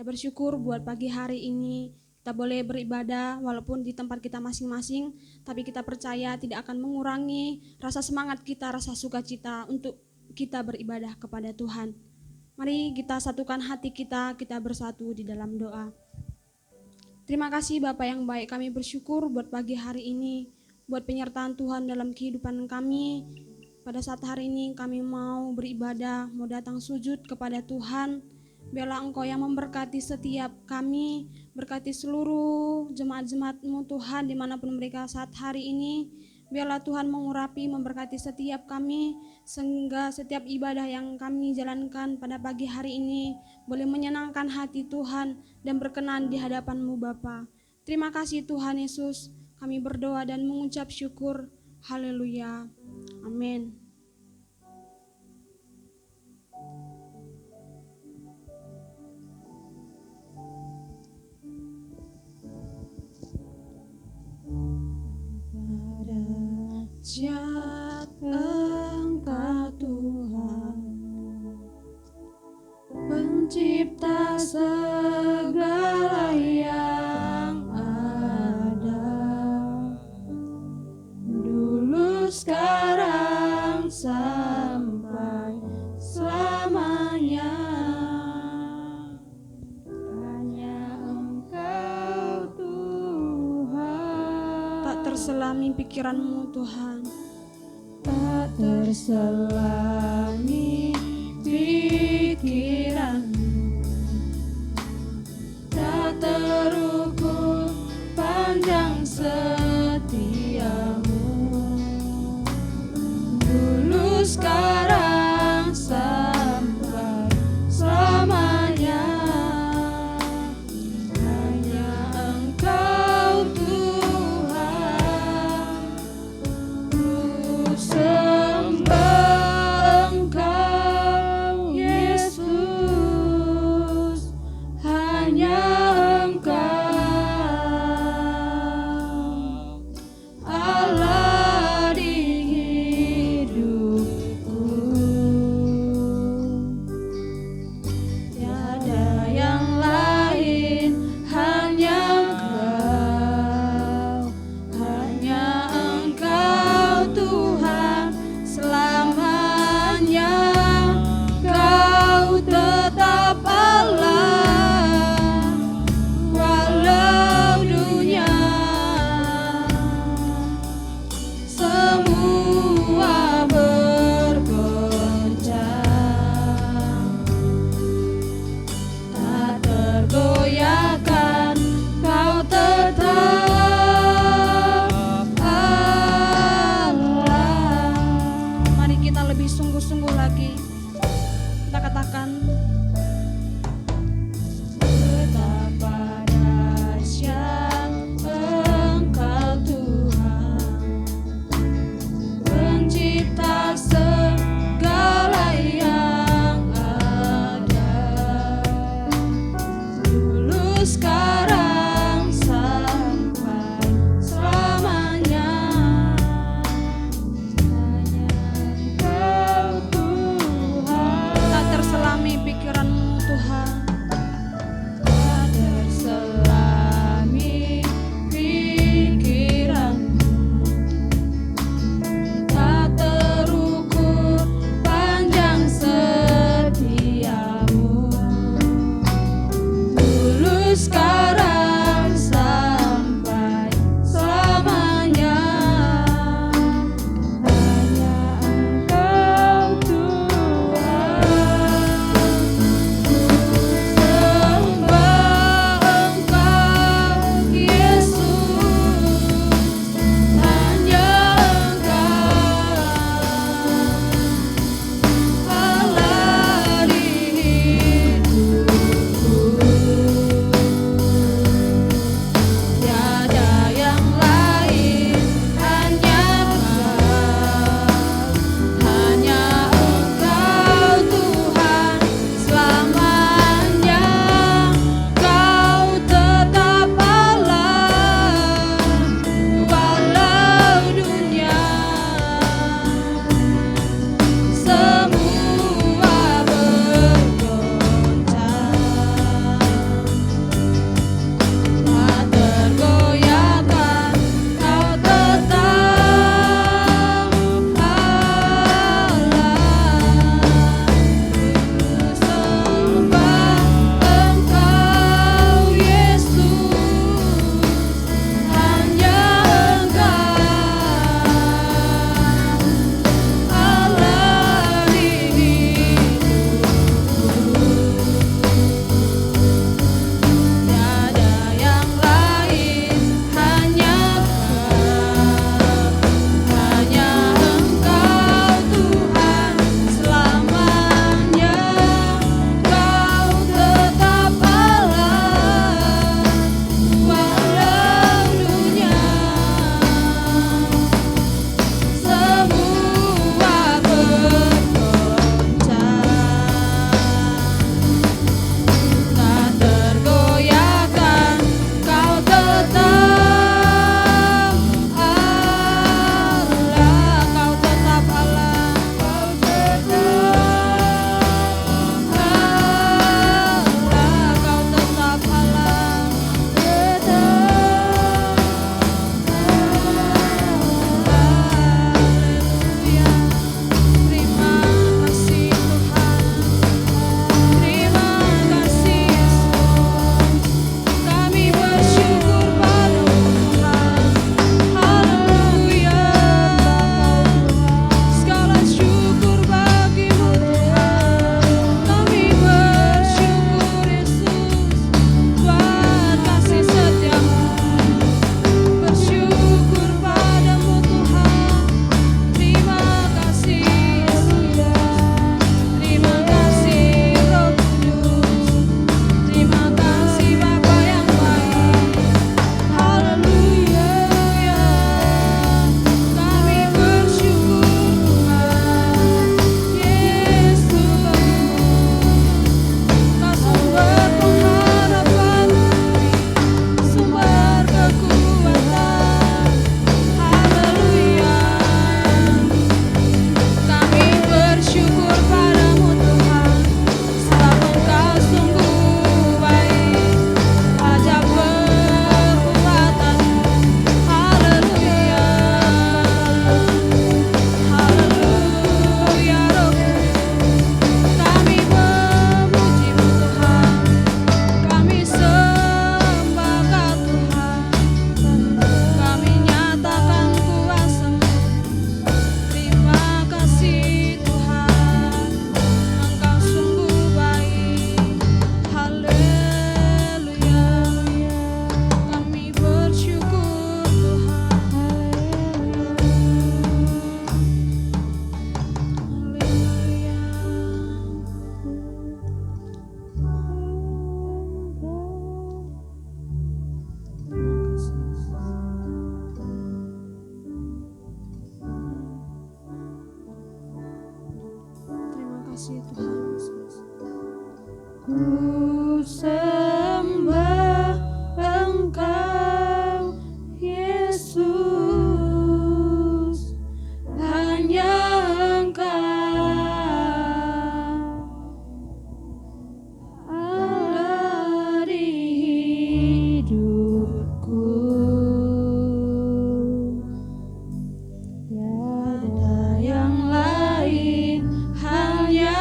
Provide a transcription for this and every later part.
Bersyukur buat pagi hari ini kita boleh beribadah walaupun di tempat kita masing-masing, tapi kita percaya tidak akan mengurangi rasa semangat kita, rasa sukacita untuk kita beribadah kepada Tuhan. Mari kita satukan hati kita bersatu di dalam doa. Terima kasih Bapa yang baik, kami bersyukur buat pagi hari ini, buat penyertaan Tuhan dalam kehidupan kami. Pada saat hari ini kami mau beribadah, mau datang sujud kepada Tuhan. Biarlah Engkau yang memberkati setiap kami, berkati seluruh jemaat-jemaat-Mu Tuhan dimanapun mereka saat hari ini. Biarlah Tuhan mengurapi, memberkati setiap kami, sehingga setiap ibadah yang kami jalankan pada pagi hari ini boleh menyenangkan hati Tuhan dan berkenan di hadapan-Mu Bapa. Terima kasih Tuhan Yesus, kami berdoa dan mengucap syukur. Haleluya. Amin. Dahsyat Engkau Tuhan, Pencipta segala yang ada, dulu sekarang sampai selamanya. Hanya Engkau Tuhan, tak terselami pikiran-Mu Tuhan, tak terselami pikiran, tak terukur panjang setiamu, dulu sekarang sampai selamanya. Hanya Engkau Tuhan, ku sembah Engkau Yesus, hanya Engkau Allah di hidupku, tiada yang lain, hanya Engkau Tuhan selamanya. Kau tetap Allah walau dunia semua bergoncang, tak tergoyahkan, Kau tetap Allah. mari kita lebih sungguh-sungguh lagi. Kita katakan, Betapa dahsyat Engkau Tuhan, Pencipta segala yang ada, dulu sekarang sampai selamanya. Hanya Engkau Tuhan, tak terselami pikiran-Mu Tuhan, tak terselami pikiran, tak terukur panjang setiamu, dulu sekarang sampai selamanya. Hanya Engkau Tuhan, ku Ku sembah Engkau, Yesus, hanya Engkau, Allah di hidupku. Tiada yang lain, hanya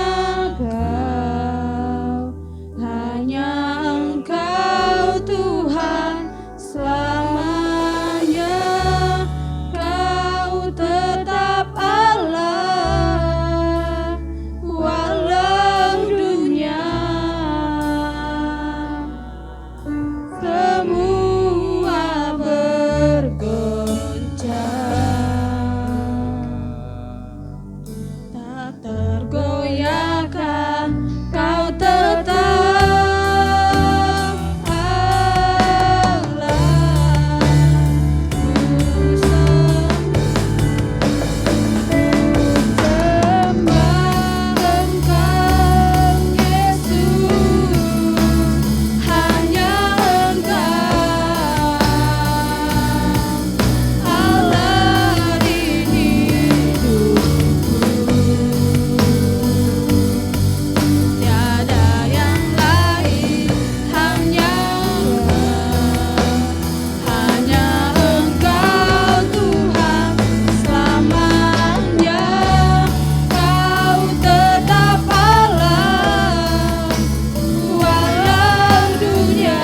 Kau, hanya Engkau Tuhan selamanya. Kau tetap Allah walau dunia semua bergoncang, tak tergoyahkan. Kau tetap Allah. Ku sembah Engkau, Yesus, hanya Engkau, Allah di hidupku. Tiada yang lain, hanya Engkau Tuhan selamanya. Kau tetap Allah walau dunia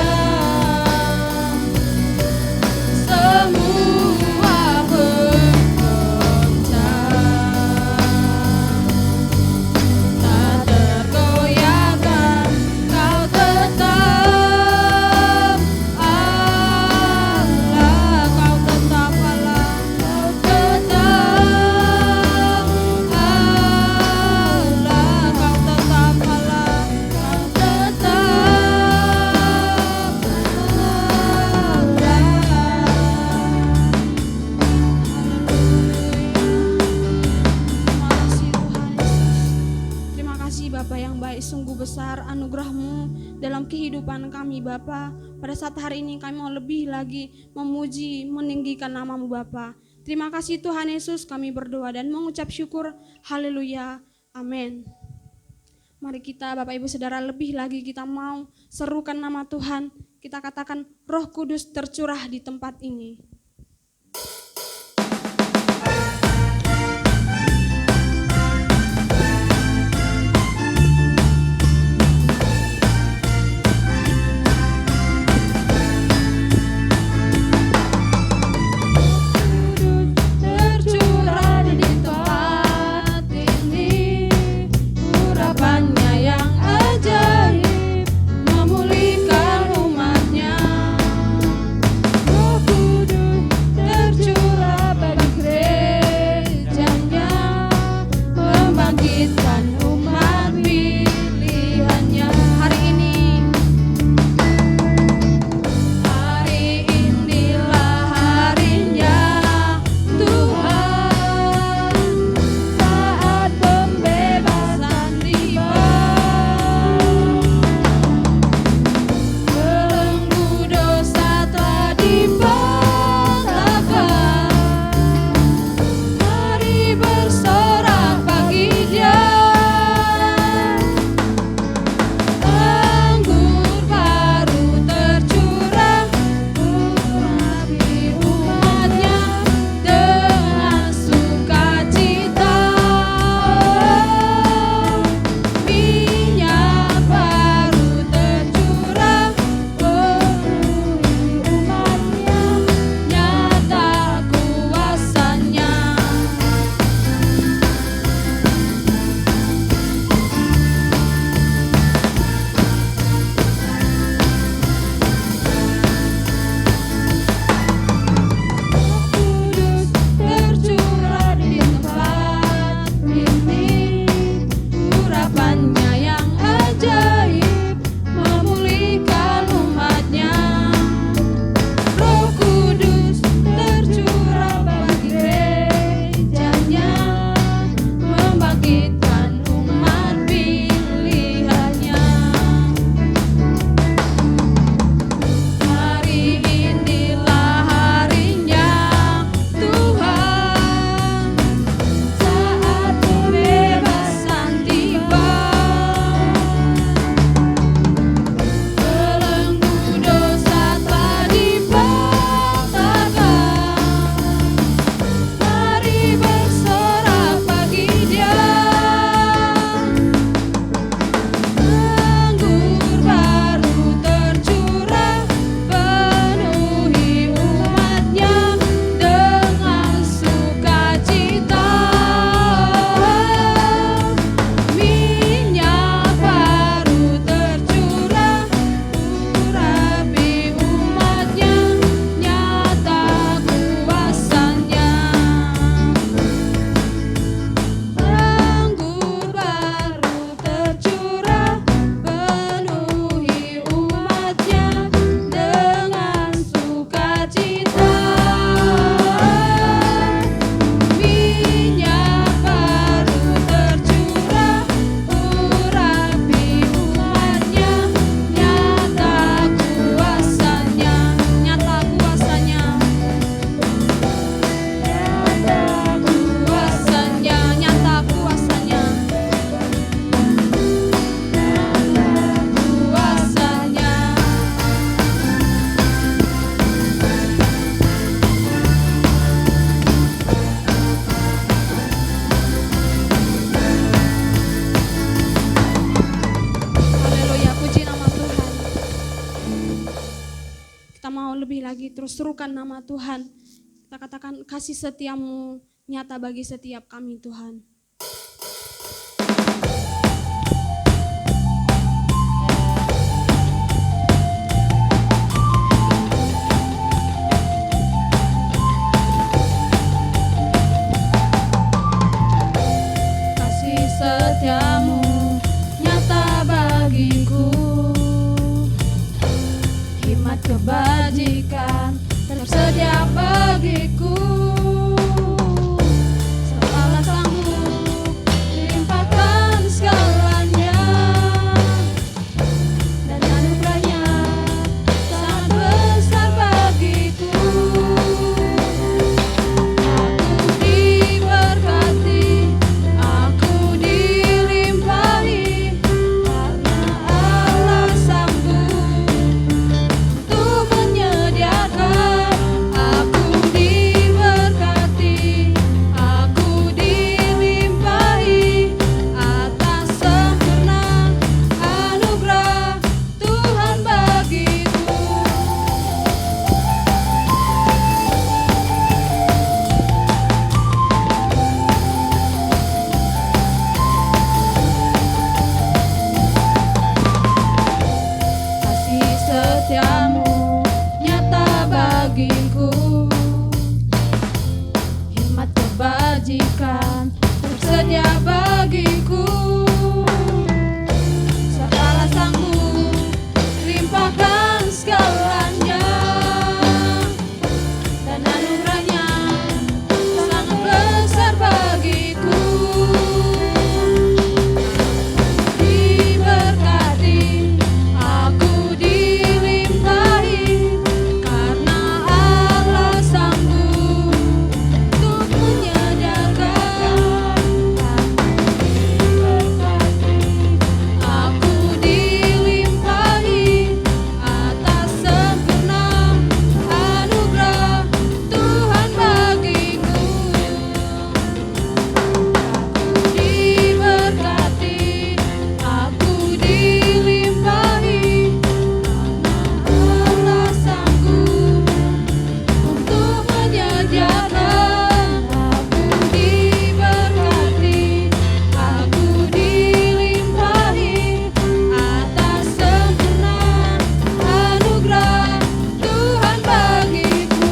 semua bergoncang, tak tergoyahkan. Kau tetap Allah, Kau tetap Allah, Kau tetap Allah, Kau tetap Allah, Kau tetap Terima kasih Bapa yang baik, sungguh besar anugerah-Mu dalam kehidupan kami Bapa. Pada saat hari ini kami mau lebih lagi memuji, meninggikan nama-Mu Bapa. Terima kasih Tuhan Yesus, kami berdoa dan mengucap syukur. Haleluya, amin. Mari kita Bapak Ibu Saudara lebih lagi kita mau serukan nama Tuhan. Kita katakan Roh Kudus tercurah di tempat ini. tercurah di tempat ini, urapannya yang ajaib memulihkan umatnya. Roh Kudus mau lebih lagi terus serukan nama Tuhan. Kita katakan kasih setiamu nyata bagi setiap kami Tuhan. Kasih setiamu nyata bagiku, hikmat kebajikan tersedia bagiku. Segala sanggup limpahkan segalanya, dan anugerahnya sangat besar bagiku. Aku diberkati, aku dilimpahi, karena Allah sanggup untuk menyediakan. Aku diberkati, aku dilimpahi atas sempurna anugerah Tuhan bagiku. Kasih setiamu nyata bagiku, hikmat kebajikan tersedia bagiku. Segala sanggup limpahkan segalanya, dan anugerahnya sangat besar bagiku. Diberkati, aku dilimpahi, karena Allah sanggup untuk menyediakan. Aku dilimpahi atas sempurna anugerah Tuhan bagiku. Aku diberkati, aku dilimpahi, karena Allah sanggup untuk menyediakan. Aku diberkati, aku dilimpahi atas sempurna anugerah Tuhan bagiku.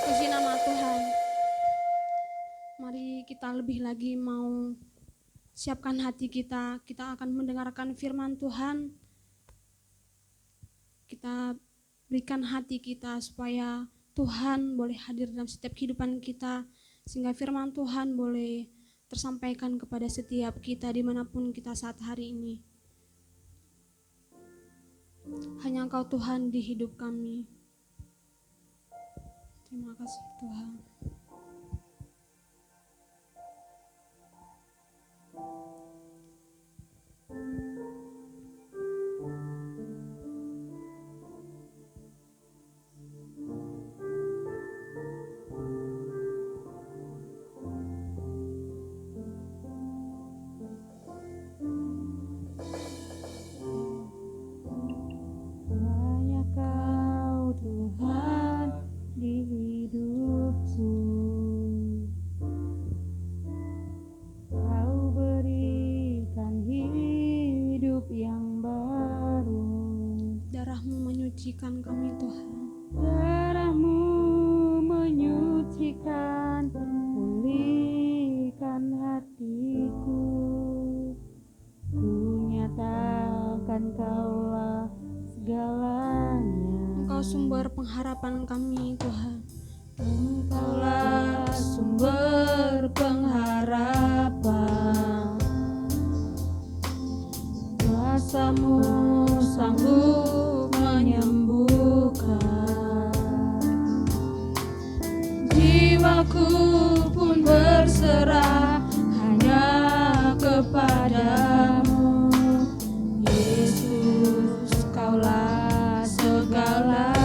Puji nama Tuhan. Mari kita lebih lagi mau siapkan hati kita. Kita akan mendengarkan firman Tuhan. Kita berikan hati kita supaya Tuhan boleh hadir dalam setiap kehidupan kita, sehingga firman Tuhan boleh tersampaikan kepada setiap kita dimanapun kita saat hari ini. Hanya Engkau Tuhan di hidup kami. Terima kasih Tuhan. Hanya Kau Tuhan di hidupku, Kau berikan hidup yang baru. Darah-Mu menyucikan kami Tuhan. Darah-Mu menyucikan, pulihkan hatiku. Ku nyatakan Kaulah segalanya. Engkau sumber pengharapan kami Tuhan. Engkaulah sumber pengharapan. Kuasa-Mu sanggup menyembuhkan. Jiwaku pun berserah hanya kepadamu. Yesus, Kaulah segalanya.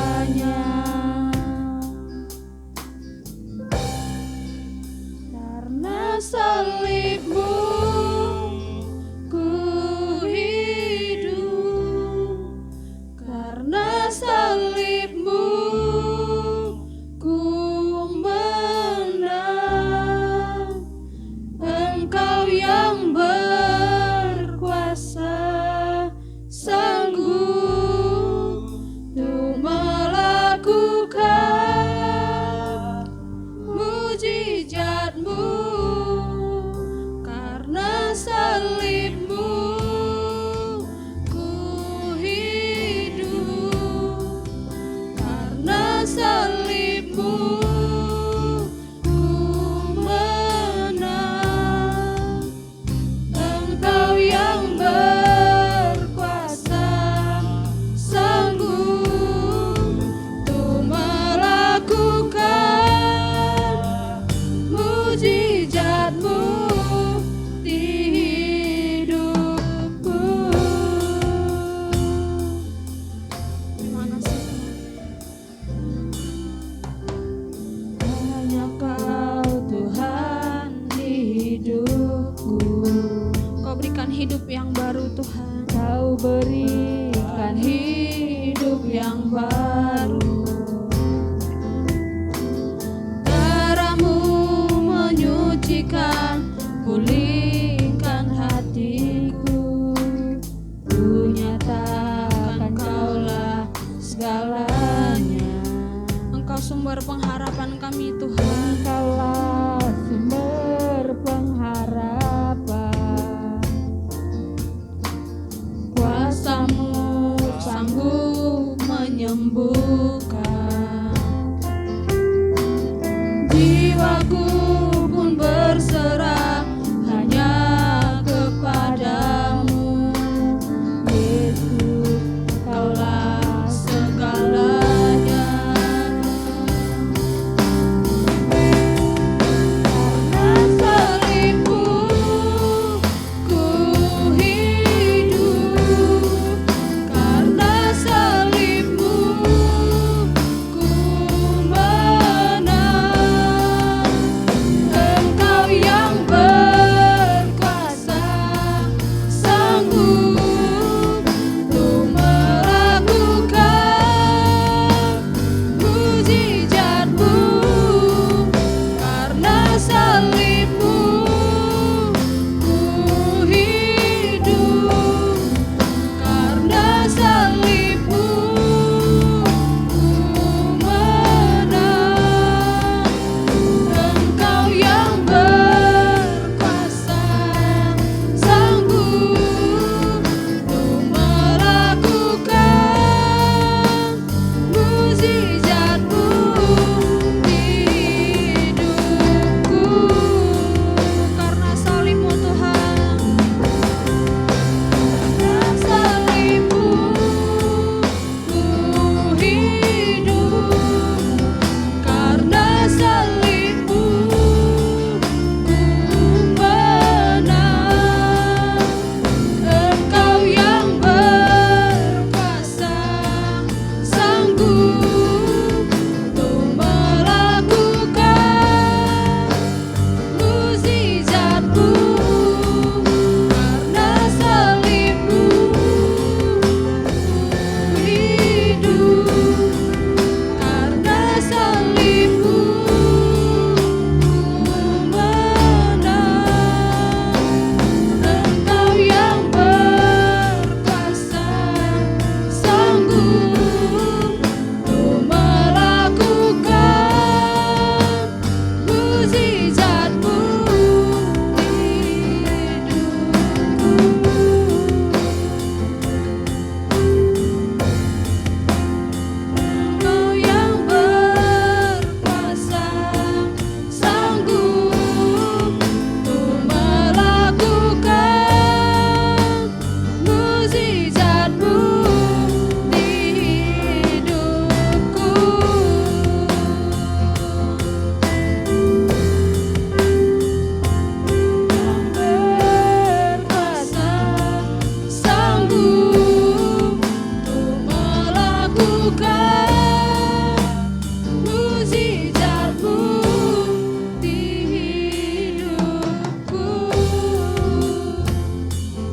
yang baru. Darahmu menyucikan, pulihkan hatiku. Ku nyatakan kaulah segalanya. Engkau sumber pengharapan kami Tuhan. Engkaulah sumber pengharapan. Kuasa-Mu sanggup menyembuhkan. Jiwaku pun berserah hanya kepadamu. Yesus, Kaulah segalanya. Karena salibmu ku hidup, karena salibmu ku menang. Engkau yang berkuasa, sanggup untuk melakukan mujizat-Mu. Karena salibmu ku hidup, karena salibmu ku menang. Engkau yang berkuasa, sanggup untuk melakukan mujizat-Mu di hidupku. Karena salib-Mu Tuhan. Karena salibmu ku hidup, karena salibmu ku menang. Engkau yang berkuasa, sanggup untuk melakukan mujizat-Mu. Karena salibmu ku hidup, karena salibmu ku menang. Engkau yang berkuasa, sanggup untuk melakukan mujizat-Mu di hidupku. Engkau yang berkuasa, sanggup untuk melakukan mujizat-Mu di hidupku. Yang berkuasa, sanggup untuk melakukan mujizat-Mu di hidupku.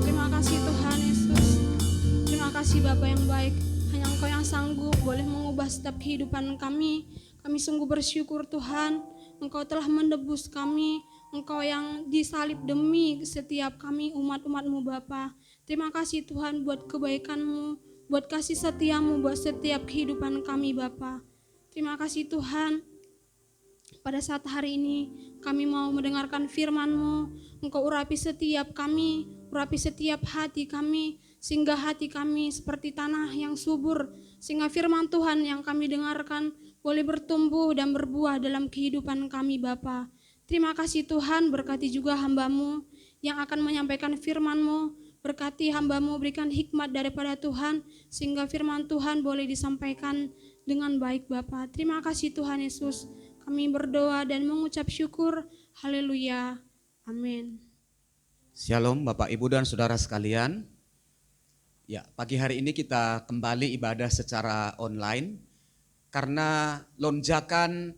Terima kasih Tuhan Yesus. Terima kasih Bapa yang baik. Hanya Engkau yang sanggup boleh mengubah setiap kehidupan kami. Kami sungguh bersyukur Tuhan. Engkau telah menebus kami. Engkau yang disalib demi setiap kami umat-umat-Mu Bapa. Terima kasih Tuhan buat kebaikan-Mu, buat kasih setia-Mu buat setiap kehidupan kami Bapa. Terima kasih Tuhan. Pada saat hari ini kami mau mendengarkan firman-Mu. Engkau urapi setiap kami, urapi setiap hati kami, sehingga hati kami seperti tanah yang subur, sehingga firman Tuhan yang kami dengarkan boleh bertumbuh dan berbuah dalam kehidupan kami Bapa. Terima kasih Tuhan, berkati juga hamba-Mu yang akan menyampaikan firman-Mu. Berkati hamba-Mu, berikan hikmat daripada Tuhan, sehingga firman Tuhan boleh disampaikan dengan baik Bapa. Terima kasih Tuhan Yesus. Kami berdoa dan mengucap syukur. Haleluya. Amin. Shalom Bapak Ibu dan Saudara sekalian. Ya, pagi hari ini kita kembali ibadah secara online karena lonjakan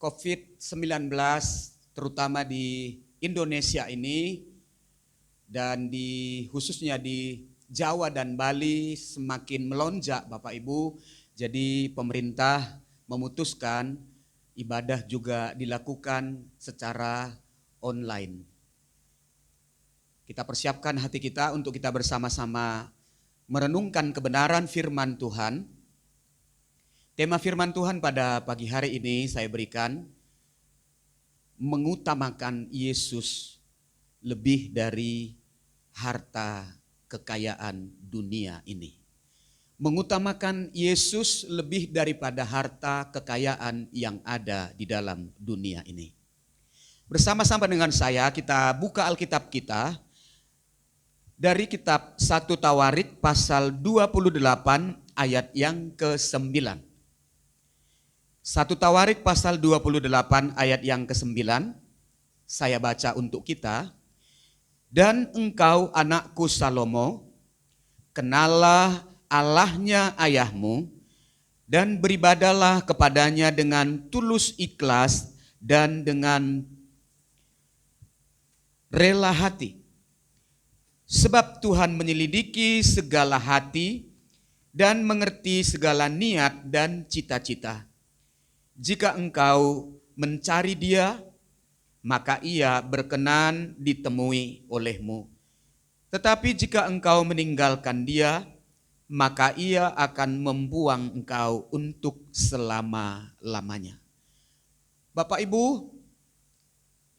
COVID-19 terutama di Indonesia ini dan khususnya di Jawa dan Bali semakin melonjak Bapak Ibu. Jadi pemerintah memutuskan ibadah juga dilakukan secara online. Kita persiapkan hati kita untuk kita bersama-sama merenungkan kebenaran firman Tuhan. Tema firman Tuhan pada pagi hari ini saya berikan, mengutamakan Yesus lebih dari harta kekayaan dunia ini. Mengutamakan Yesus lebih daripada harta kekayaan yang ada di dalam dunia ini. Bersama-sama dengan saya kita buka Alkitab kita dari kitab 1 Tawarik pasal 28 ayat yang ke-9. 1 Tawarik pasal 28 ayat yang ke-9, saya baca untuk kita. Dan engkau anakku Salomo, kenallah Allahnya ayahmu dan beribadalah kepadanya dengan tulus ikhlas dan dengan rela hati. Sebab Tuhan menyelidiki segala hati dan mengerti segala niat dan cita-cita. Jika engkau mencari Dia, maka Ia berkenan ditemui olehmu. Tetapi jika engkau meninggalkan Dia, maka Ia akan membuang engkau untuk selama-lamanya. Bapak Ibu,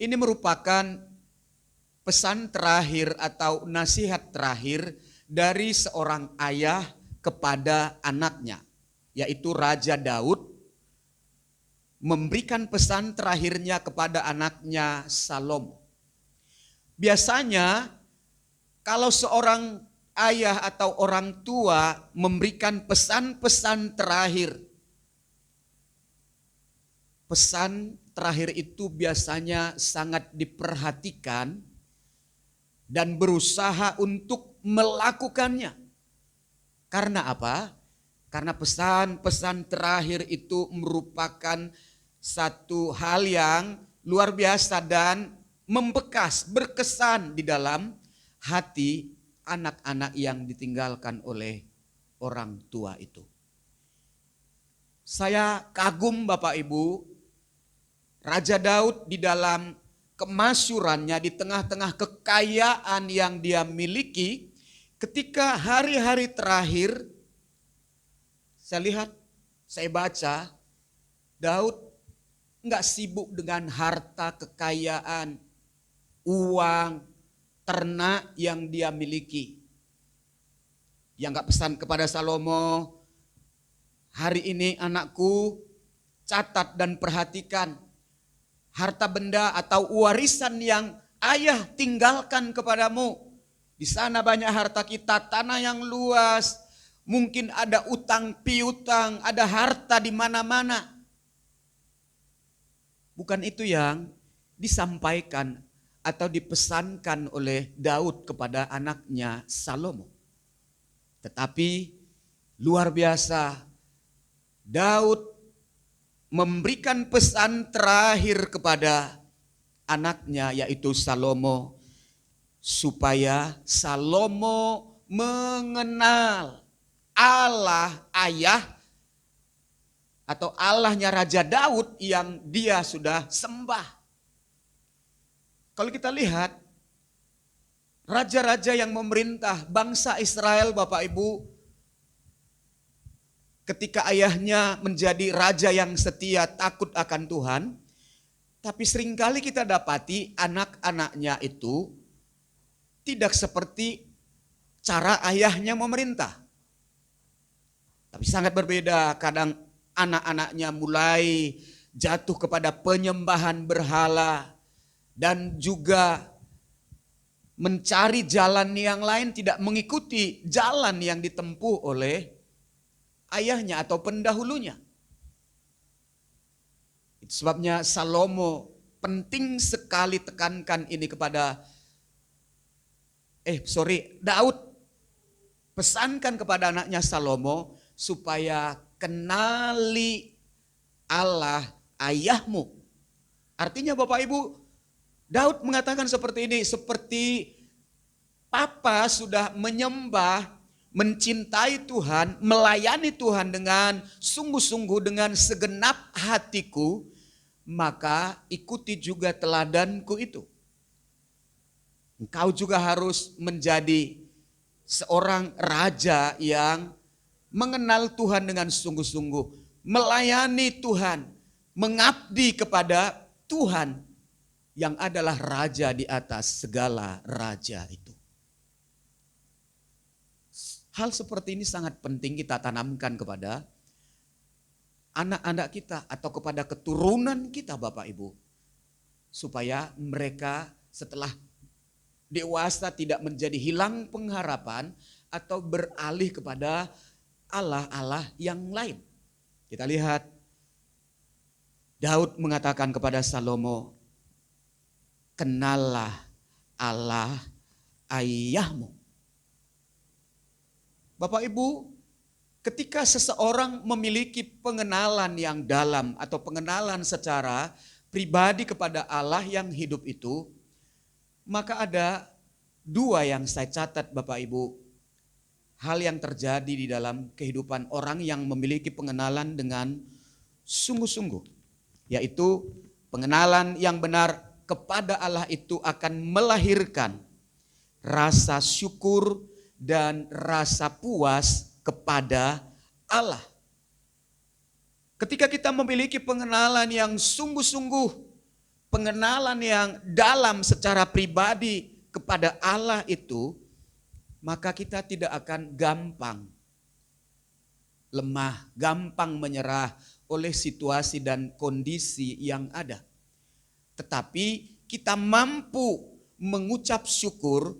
ini merupakan pesan terakhir atau nasihat terakhir dari seorang ayah kepada anaknya, yaitu Raja Daud, memberikan pesan terakhirnya kepada anaknya Salomo. Biasanya kalau seorang ayah atau orang tua memberikan pesan-pesan terakhir, pesan terakhir itu biasanya sangat diperhatikan dan berusaha untuk melakukannya. Karena apa? Karena pesan-pesan terakhir itu merupakan satu hal yang luar biasa dan membekas, berkesan di dalam hati anak-anak yang ditinggalkan oleh orang tua itu. Saya kagum Bapak Ibu, Raja Daud di dalam kemasyurannya, di tengah-tengah kekayaan yang dia miliki, ketika hari-hari terakhir, saya lihat, saya baca, Daud enggak sibuk dengan harta kekayaan, uang, ternak yang dia miliki. Yang enggak pesan kepada Salomo, hari ini anakku catat dan perhatikan harta benda atau warisan yang ayah tinggalkan kepadamu. Di sana banyak harta kita, tanah yang luas, mungkin ada utang piutang, ada harta di mana-mana. Bukan itu yang disampaikan atau dipesankan oleh Daud kepada anaknya Salomo. Tetapi luar biasa, Daud memberikan pesan terakhir kepada anaknya yaitu Salomo, supaya Salomo mengenal Allah ayah atau Allahnya Raja Daud yang dia sudah sembah. Kalau kita lihat raja-raja yang memerintah bangsa Israel Bapak Ibu, ketika ayahnya menjadi raja yang setia takut akan Tuhan, tapi seringkali kita dapati anak-anaknya itu tidak seperti cara ayahnya memerintah. Tapi sangat berbeda, kadang anak-anaknya mulai jatuh kepada penyembahan berhala dan juga mencari jalan yang lain, tidak mengikuti jalan yang ditempuh oleh ayahnya atau pendahulunya. Itu sebabnya Salomo penting sekali tekankan ini kepada Daud pesankan kepada anaknya Salomo supaya kenali Allah ayahmu. Artinya Bapak Ibu, Daud mengatakan seperti ini, seperti Papa sudah menyembah, mencintai Tuhan, melayani Tuhan dengan sungguh-sungguh, dengan segenap hatiku, maka ikuti juga teladanku itu. Engkau juga harus menjadi seorang raja yang mengenal Tuhan dengan sungguh-sungguh, melayani Tuhan, mengabdi kepada Tuhan yang adalah raja di atas segala raja itu. Hal seperti ini sangat penting kita tanamkan kepada anak-anak kita atau kepada keturunan kita, Bapak Ibu. Supaya mereka setelah dewasa tidak menjadi hilang pengharapan atau beralih kepada Allah-Allah yang lain. Kita lihat Daud mengatakan kepada Salomo, "Kenallah Allah ayahmu." Bapak Ibu, ketika seseorang memiliki pengenalan yang dalam atau pengenalan secara pribadi kepada Allah yang hidup itu, maka ada dua yang saya catat, Bapak Ibu. Hal yang terjadi di dalam kehidupan orang yang memiliki pengenalan dengan sungguh-sungguh. Yaitu pengenalan yang benar kepada Allah itu akan melahirkan rasa syukur dan rasa puas kepada Allah. Ketika kita memiliki pengenalan yang sungguh-sungguh, pengenalan yang dalam secara pribadi kepada Allah itu, maka kita tidak akan gampang lemah, gampang menyerah oleh situasi dan kondisi yang ada. Tetapi kita mampu mengucap syukur,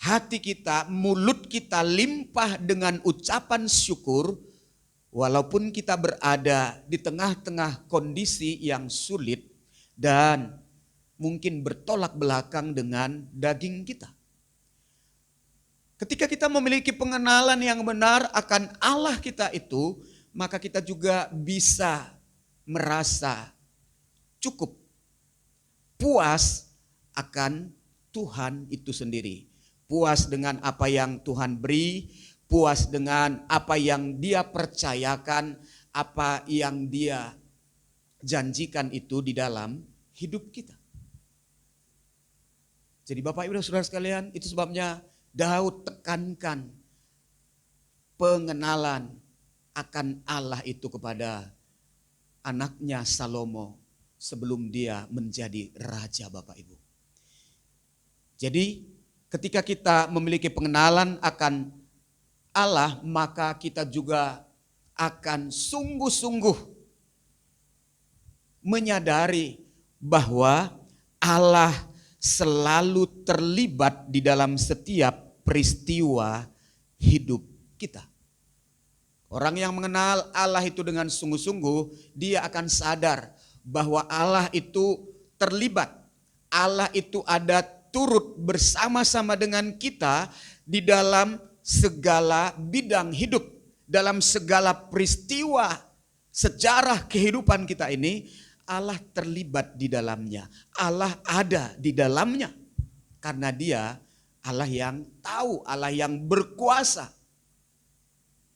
hati kita, mulut kita limpah dengan ucapan syukur, walaupun kita berada di tengah-tengah kondisi yang sulit dan mungkin bertolak belakang dengan daging kita. Ketika kita memiliki pengenalan yang benar akan Allah kita itu, maka kita juga bisa merasa cukup, puas akan Tuhan itu sendiri. Puas dengan apa yang Tuhan beri, puas dengan apa yang Dia percayakan, apa yang Dia janjikan itu di dalam hidup kita. Jadi Bapak Ibu dan Saudara sekalian, itu sebabnya Daud tekankan pengenalan akan Allah itu kepada anaknya Salomo sebelum dia menjadi raja, Bapak Ibu. Jadi ketika kita memiliki pengenalan akan Allah, maka kita juga akan sungguh-sungguh menyadari bahwa Allah selalu terlibat di dalam setiap peristiwa hidup kita. Orang yang mengenal Allah itu dengan sungguh-sungguh, dia akan sadar bahwa Allah itu terlibat. Allah itu ada turut bersama-sama dengan kita di dalam segala bidang hidup, dalam segala peristiwa sejarah kehidupan kita ini. Allah terlibat di dalamnya, Allah ada di dalamnya, karena Dia Allah yang tahu, Allah yang berkuasa.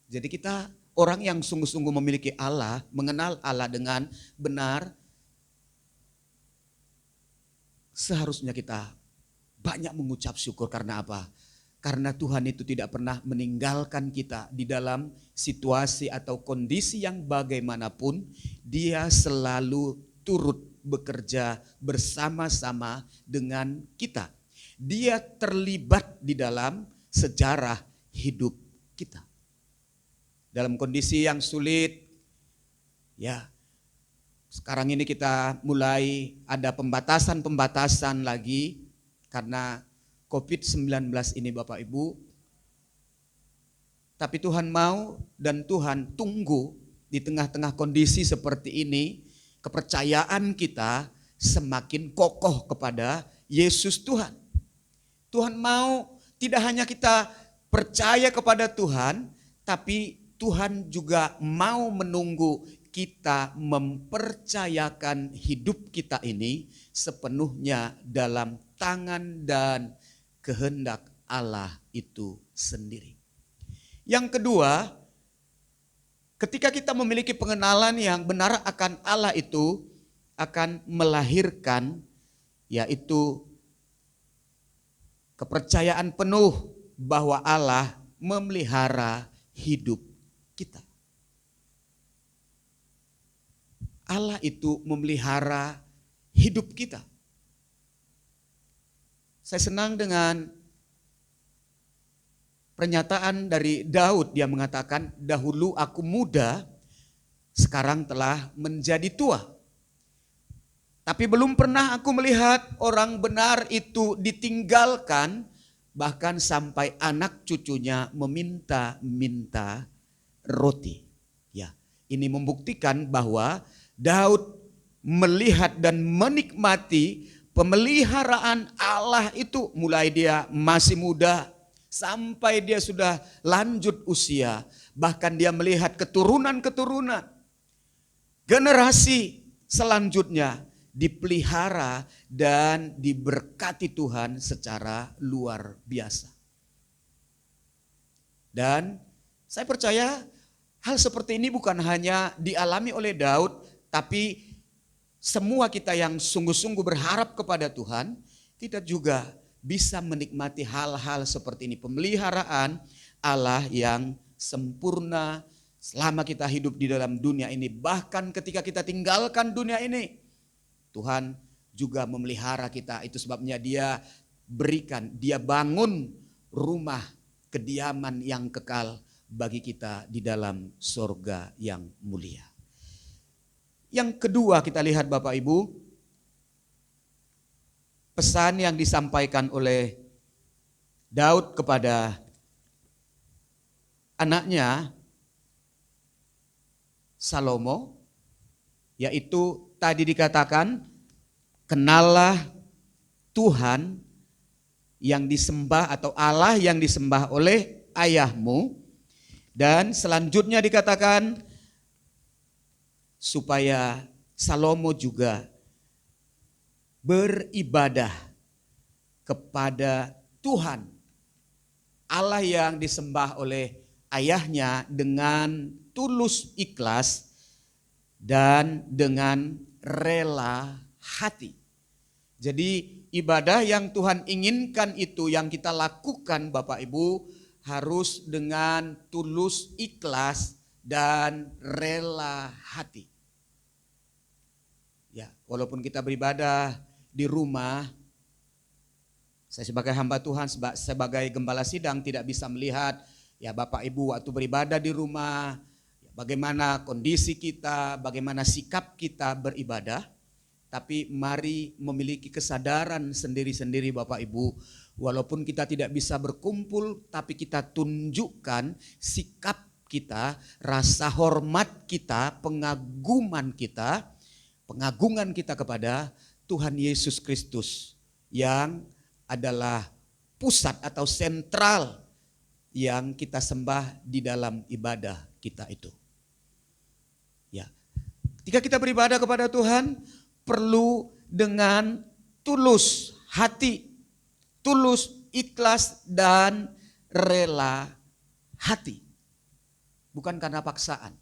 Jadi kita orang yang sungguh-sungguh memiliki Allah, mengenal Allah dengan benar, seharusnya kita banyak mengucap syukur. Karena apa? Karena Tuhan itu tidak pernah meninggalkan kita di dalam situasi atau kondisi yang bagaimanapun. Dia selalu turut bekerja bersama-sama dengan kita. Dia terlibat di dalam sejarah hidup kita. Dalam kondisi yang sulit, ya sekarang ini kita mulai ada pembatasan-pembatasan lagi karena COVID-19 ini Bapak Ibu. Tapi Tuhan mau dan Tuhan tunggu di tengah-tengah kondisi seperti ini, kepercayaan kita semakin kokoh kepada Yesus Tuhan. Tuhan mau tidak hanya kita percaya kepada Tuhan, tapi Tuhan juga mau menunggu kita mempercayakan hidup kita ini sepenuhnya dalam tangan dan kehendak Allah itu sendiri. Yang kedua, ketika kita memiliki pengenalan yang benar akan Allah itu akan melahirkan yaitu kepercayaan penuh bahwa Allah memelihara hidup kita. Allah itu memelihara hidup kita. Saya senang dengan pernyataan dari Daud. Dia mengatakan, dahulu aku muda, sekarang telah menjadi tua. Tapi belum pernah aku melihat orang benar itu ditinggalkan, bahkan sampai anak cucunya meminta-minta roti. Ya, ini membuktikan bahwa Daud melihat dan menikmati pemeliharaan Allah itu mulai dia masih muda sampai dia sudah lanjut usia. Bahkan dia melihat keturunan-keturunan, generasi selanjutnya dipelihara dan diberkati Tuhan secara luar biasa. Dan saya percaya hal seperti ini bukan hanya dialami oleh Daud, tapi semua kita yang sungguh-sungguh berharap kepada Tuhan, kita juga bisa menikmati hal-hal seperti ini. Pemeliharaan Allah yang sempurna selama kita hidup di dalam dunia ini. Bahkan ketika kita tinggalkan dunia ini, Tuhan juga memelihara kita. Itu sebabnya Dia berikan, Dia bangun rumah kediaman yang kekal bagi kita di dalam sorga yang mulia. Yang kedua kita lihat Bapak Ibu, pesan yang disampaikan oleh Daud kepada anaknya Salomo, yaitu tadi dikatakan, kenallah Tuhan yang disembah atau Allah yang disembah oleh ayahmu. Dan selanjutnya dikatakan supaya Salomo juga beribadah kepada Tuhan, Allah yang disembah oleh ayahnya dengan tulus ikhlas dan dengan rela hati. Jadi ibadah yang Tuhan inginkan itu yang kita lakukan Bapak Ibu harus dengan tulus ikhlas dan rela hati. Ya, walaupun kita beribadah di rumah, saya sebagai hamba Tuhan, sebagai gembala sidang tidak bisa melihat ya Bapak Ibu waktu beribadah di rumah, ya, bagaimana kondisi kita, bagaimana sikap kita beribadah. Tapi mari memiliki kesadaran sendiri-sendiri Bapak Ibu. Walaupun kita tidak bisa berkumpul, tapi kita tunjukkan sikap kita, rasa hormat kita, pengagungan kita kepada Tuhan Yesus Kristus yang adalah pusat atau sentral yang kita sembah di dalam ibadah kita itu. Ya. Ketika kita beribadah kepada Tuhan, perlu dengan tulus hati, tulus ikhlas dan rela hati. Bukan karena paksaan,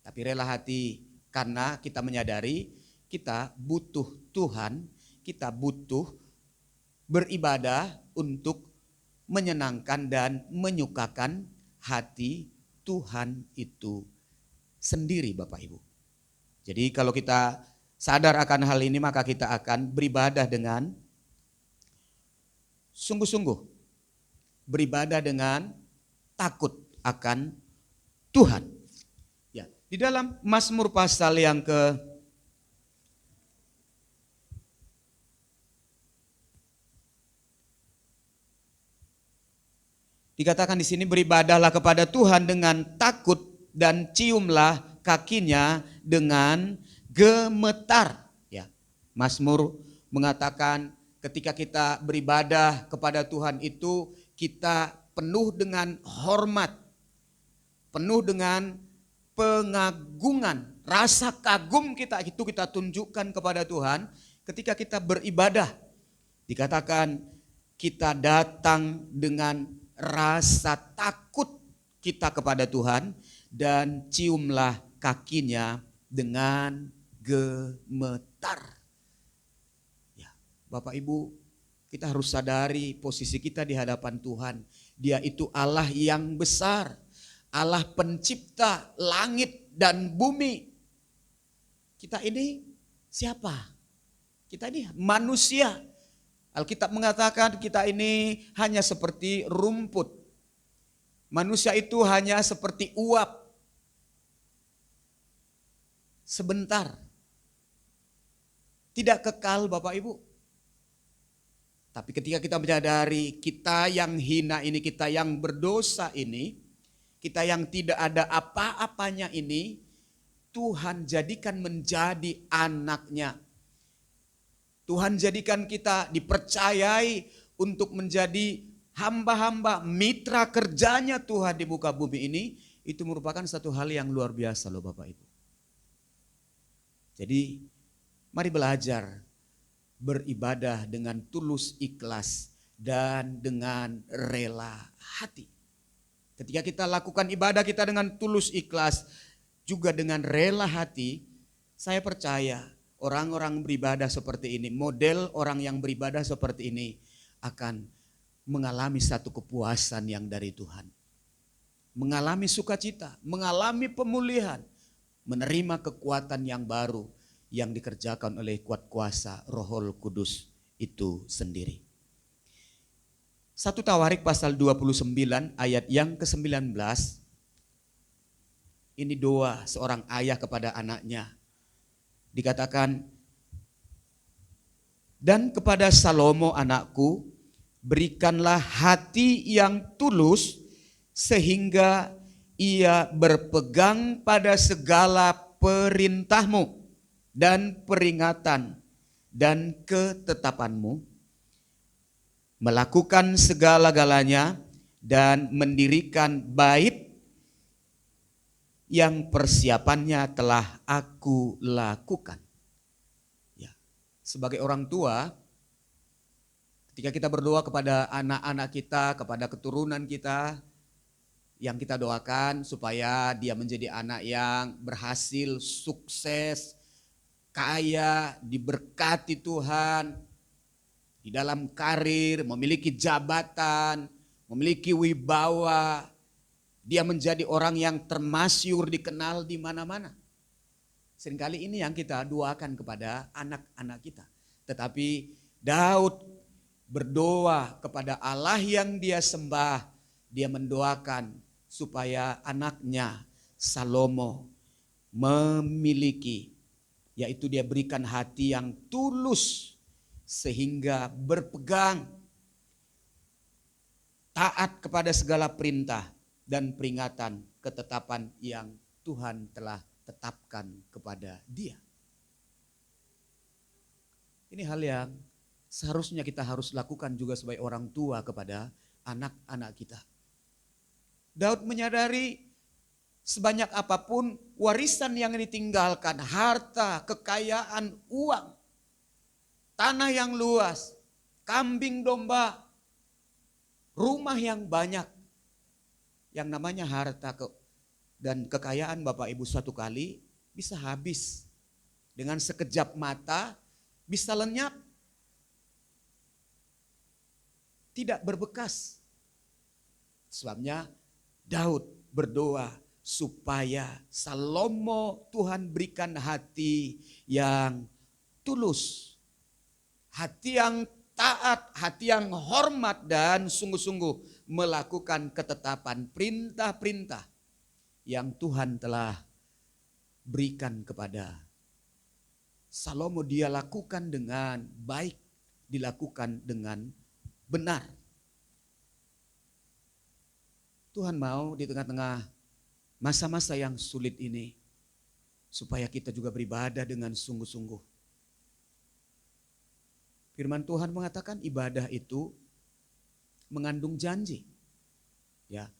tapi rela hati karena kita menyadari kita butuh Tuhan, kita butuh beribadah untuk menyenangkan dan menyukakan hati Tuhan itu sendiri Bapak Ibu. Jadi kalau kita sadar akan hal ini maka kita akan beribadah dengan sungguh-sungguh. Beribadah dengan takut akan Tuhan. Ya, di dalam Mazmur pasal yang dikatakan di sini, beribadahlah kepada Tuhan dengan takut dan ciumlah kakinya dengan gemetar. Ya, Mazmur mengatakan ketika kita beribadah kepada Tuhan itu kita penuh dengan hormat, penuh dengan pengagungan, rasa kagum kita itu kita tunjukkan kepada Tuhan ketika kita beribadah. Dikatakan kita datang dengan rasa takut kita kepada Tuhan dan ciumlah kakinya dengan gemetar. Ya, Bapak Ibu, kita harus sadari posisi kita di hadapan Tuhan. Dia itu Allah yang besar, Allah pencipta langit dan bumi. Kita ini siapa? Kita ini manusia. Alkitab mengatakan kita ini hanya seperti rumput. Manusia itu hanya seperti uap. Sebentar. Tidak kekal Bapak Ibu. Tapi ketika kita menyadari kita yang hina ini, kita yang berdosa ini, kita yang tidak ada apa-apanya ini, Tuhan jadikan menjadi anaknya. Tuhan jadikan kita dipercayai untuk menjadi hamba-hamba mitra kerjanya Tuhan di muka bumi ini. Itu merupakan satu hal yang luar biasa loh Bapak Ibu. Jadi mari belajar beribadah dengan tulus ikhlas dan dengan rela hati. Ketika kita lakukan ibadah kita dengan tulus ikhlas juga dengan rela hati, saya percaya orang-orang beribadah seperti ini, model orang yang beribadah seperti ini akan mengalami satu kepuasan yang dari Tuhan. Mengalami sukacita, mengalami pemulihan, menerima kekuatan yang baru yang dikerjakan oleh kuat kuasa Roh Kudus itu sendiri. 1 Tawarik pasal 29 ayat yang ke-19, ini doa seorang ayah kepada anaknya. Dikatakan, dan kepada Salomo anakku, berikanlah hati yang tulus sehingga ia berpegang pada segala perintahmu dan peringatan dan ketetapanmu, melakukan segala-galanya dan mendirikan bait yang persiapannya telah aku lakukan. Ya, sebagai orang tua, ketika kita berdoa kepada anak-anak kita, kepada keturunan kita, yang kita doakan supaya dia menjadi anak yang berhasil, sukses, kaya, diberkati Tuhan, di dalam karir, memiliki jabatan, memiliki wibawa, dia menjadi orang yang termasyur, dikenal di mana-mana. Seringkali ini yang kita doakan kepada anak-anak kita. Tetapi Daud berdoa kepada Allah yang dia sembah. Dia mendoakan supaya anaknya Salomo memiliki, yaitu dia berikan hati yang tulus sehingga berpegang taat kepada segala perintah dan peringatan ketetapan yang Tuhan telah tetapkan kepada dia. Ini hal yang seharusnya kita harus lakukan juga sebagai orang tua kepada anak-anak kita. Daud menyadari sebanyak apapun warisan yang ditinggalkan, harta, kekayaan, uang, tanah yang luas, kambing domba, rumah yang banyak, yang namanya harta dan kekayaan Bapak Ibu suatu kali bisa habis. Dengan sekejap mata bisa lenyap. Tidak berbekas. Sebabnya Daud berdoa supaya Salomo Tuhan berikan hati yang tulus. Hati yang taat, hati yang hormat dan sungguh-sungguh melakukan ketetapan perintah-perintah yang Tuhan telah berikan kepada Salomo. Dia lakukan dengan baik, dilakukan dengan benar. Tuhan mau di tengah-tengah masa-masa yang sulit ini supaya kita juga beribadah dengan sungguh-sungguh. Firman Tuhan mengatakan ibadah itu mengandung janji. Ya.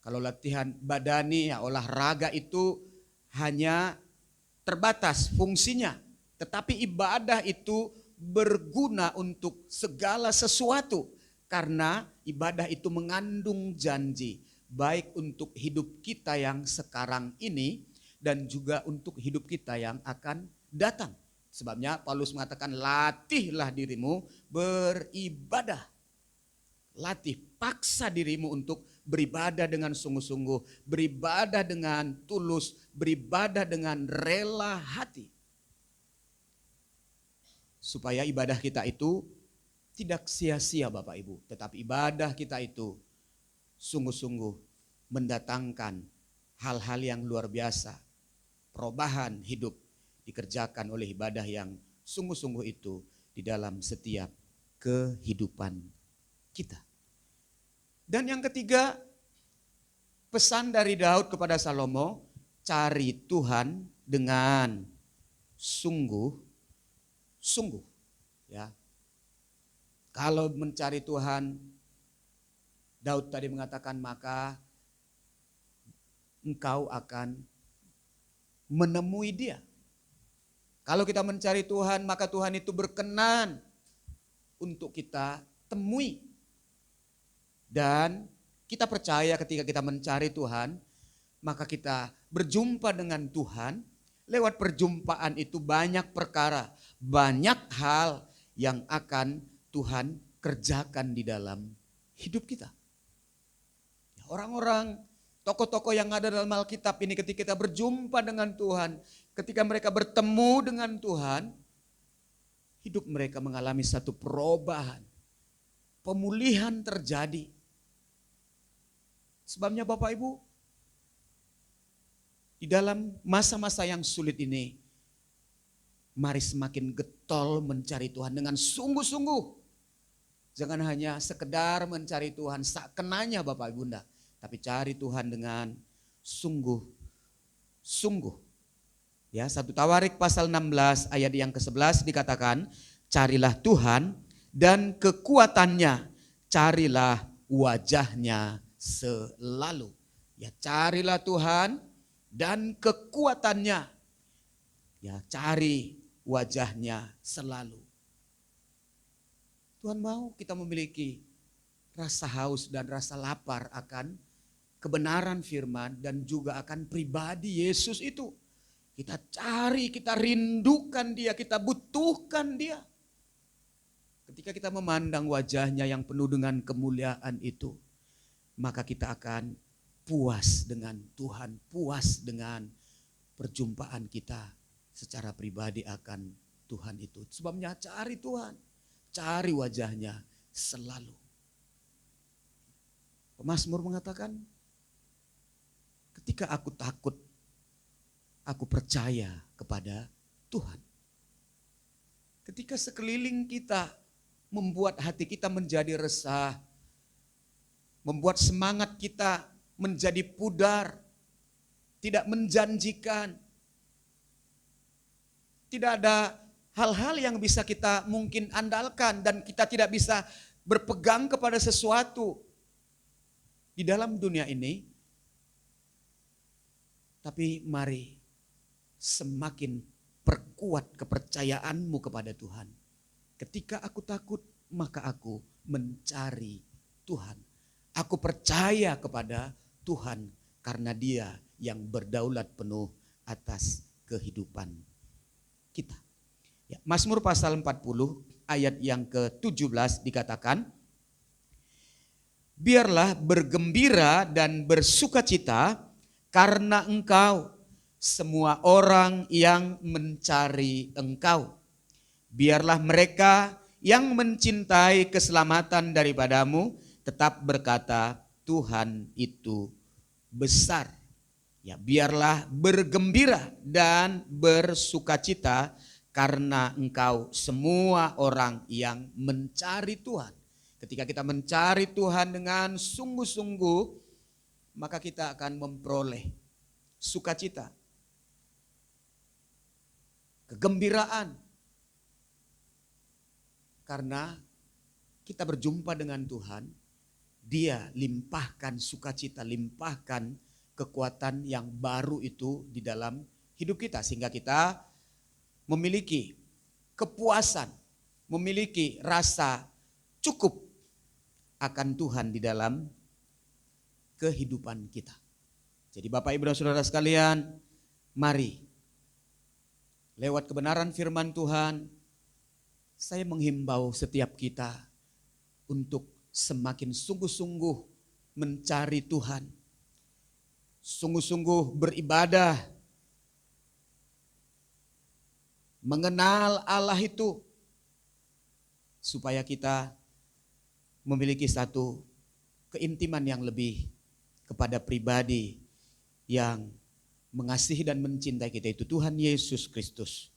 Kalau latihan badani, ya, olahraga itu hanya terbatas fungsinya. Tetapi ibadah itu berguna untuk segala sesuatu. Karena ibadah itu mengandung janji, baik untuk hidup kita yang sekarang ini dan juga untuk hidup kita yang akan datang. Sebabnya Paulus mengatakan, latihlah dirimu beribadah. Latih, paksa dirimu untuk beribadah dengan sungguh-sungguh, beribadah dengan tulus, beribadah dengan rela hati. Supaya ibadah kita itu tidak sia-sia Bapak Ibu, tetapi ibadah kita itu sungguh-sungguh mendatangkan hal-hal yang luar biasa. Perubahan hidup dikerjakan oleh ibadah yang sungguh-sungguh itu di dalam setiap kehidupan kita. Dan yang ketiga, pesan dari Daud kepada Salomo, cari Tuhan dengan sungguh-sungguh. Ya. Kalau mencari Tuhan, Daud tadi mengatakan, maka engkau akan menemui Dia. Kalau kita mencari Tuhan, maka Tuhan itu berkenan untuk kita temui. Dan kita percaya ketika kita mencari Tuhan, maka kita berjumpa dengan Tuhan. Lewat perjumpaan itu banyak perkara, banyak hal yang akan Tuhan kerjakan di dalam hidup kita. Orang-orang, tokoh-tokoh yang ada dalam Alkitab ini ketika kita berjumpa dengan Tuhan, ketika mereka bertemu dengan Tuhan, hidup mereka mengalami satu perubahan, pemulihan terjadi. Sebabnya Bapak Ibu, di dalam masa-masa yang sulit ini, mari semakin getol mencari Tuhan dengan sungguh-sungguh. Jangan hanya sekedar mencari Tuhan sakenanya Bapak Bunda, tapi cari Tuhan dengan sungguh-sungguh. Ya, 1 Tawarik pasal 16 ayat yang ke-11 dikatakan, carilah Tuhan dan kekuatannya, carilah wajahnya selalu. Ya, carilah Tuhan dan kekuatannya. Ya, cari wajahnya selalu. Tuhan mau kita memiliki rasa haus dan rasa lapar akan kebenaran firman dan juga akan pribadi Yesus itu. Kita cari, kita rindukan Dia, kita butuhkan Dia. Ketika kita memandang wajahnya yang penuh dengan kemuliaan itu, maka kita akan puas dengan Tuhan, puas dengan perjumpaan kita secara pribadi akan Tuhan itu. Sebabnya cari Tuhan, cari wajahnya selalu. Pemazmur mengatakan, ketika aku takut, aku percaya kepada Tuhan. Ketika sekeliling kita membuat hati kita menjadi resah, membuat semangat kita menjadi pudar, tidak menjanjikan, tidak ada hal-hal yang bisa kita mungkin andalkan dan kita tidak bisa berpegang kepada sesuatu di dalam dunia ini. Tapi mari semakin perkuat kepercayaanmu kepada Tuhan. Ketika aku takut, maka aku mencari Tuhan. Aku percaya kepada Tuhan karena Dia yang berdaulat penuh atas kehidupan kita. Ya, Mazmur pasal 40 ayat yang ke-17 dikatakan, biarlah bergembira dan bersukacita karena Engkau, semua orang yang mencari Engkau. Biarlah mereka yang mencintai keselamatan daripadamu tetap berkata, Tuhan itu besar. Ya, biarlah bergembira dan bersukacita karena Engkau, semua orang yang mencari Tuhan. Ketika kita mencari Tuhan dengan sungguh-sungguh, maka kita akan memperoleh sukacita, kegembiraan. Karena kita berjumpa dengan Tuhan, Dia limpahkan sukacita, limpahkan kekuatan yang baru itu di dalam hidup kita. Sehingga kita memiliki kepuasan, memiliki rasa cukup akan Tuhan di dalam kehidupan kita. Jadi Bapak Ibu dan Saudara sekalian, mari lewat kebenaran firman Tuhan, saya menghimbau setiap kita untuk semakin sungguh-sungguh mencari Tuhan, sungguh-sungguh beribadah, mengenal Allah itu, supaya kita memiliki satu keintiman yang lebih kepada pribadi yang mengasihi dan mencintai kita, itu Tuhan Yesus Kristus.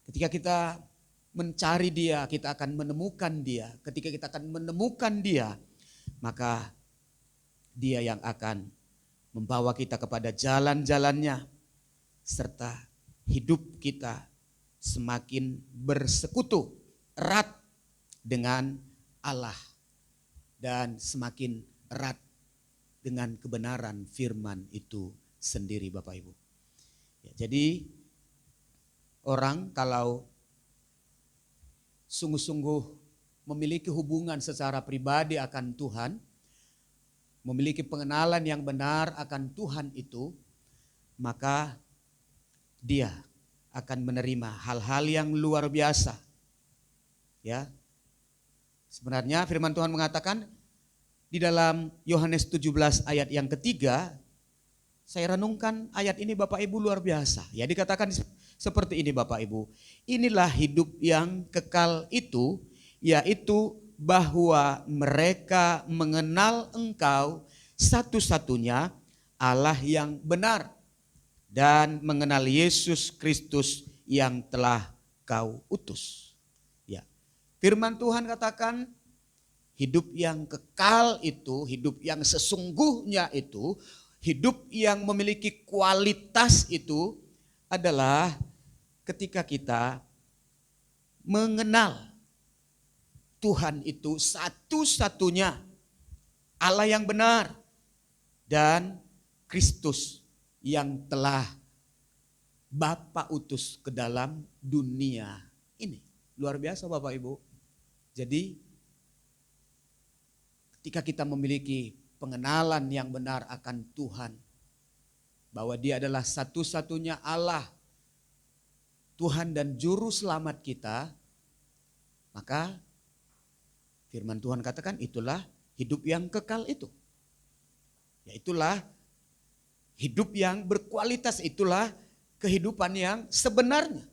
Ketika kita mencari Dia, kita akan menemukan Dia. Ketika kita akan menemukan Dia, maka Dia yang akan membawa kita kepada jalan-jalannya, serta hidup kita semakin bersekutu erat dengan Allah dan semakin erat dengan kebenaran firman itu sendiri, Bapak Ibu. Ya, jadi orang kalau sungguh-sungguh memiliki hubungan secara pribadi akan Tuhan, memiliki pengenalan yang benar akan Tuhan itu, maka dia akan menerima hal-hal yang luar biasa. Ya. Sebenarnya firman Tuhan mengatakan di dalam Yohanes 17 ayat yang ketiga, saya renungkan ayat ini Bapak Ibu luar biasa. Ya, dikatakan seperti ini Bapak Ibu. Inilah hidup yang kekal itu, yaitu bahwa mereka mengenal Engkau satu-satunya Allah yang benar dan mengenal Yesus Kristus yang telah Kau utus. Ya. Firman Tuhan katakan hidup yang kekal itu, hidup yang sesungguhnya itu, hidup yang memiliki kualitas itu adalah ketika kita mengenal Tuhan itu satu-satunya Allah yang benar dan Kristus yang telah Bapa utus ke dalam dunia ini. Luar biasa Bapak Ibu. Jadi ketika kita memiliki pengenalan yang benar akan Tuhan, bahwa Dia adalah satu-satunya Allah, Tuhan dan Juru Selamat kita, maka firman Tuhan katakan itulah hidup yang kekal itu. Ya, itulah hidup yang berkualitas, itulah kehidupan yang sebenarnya.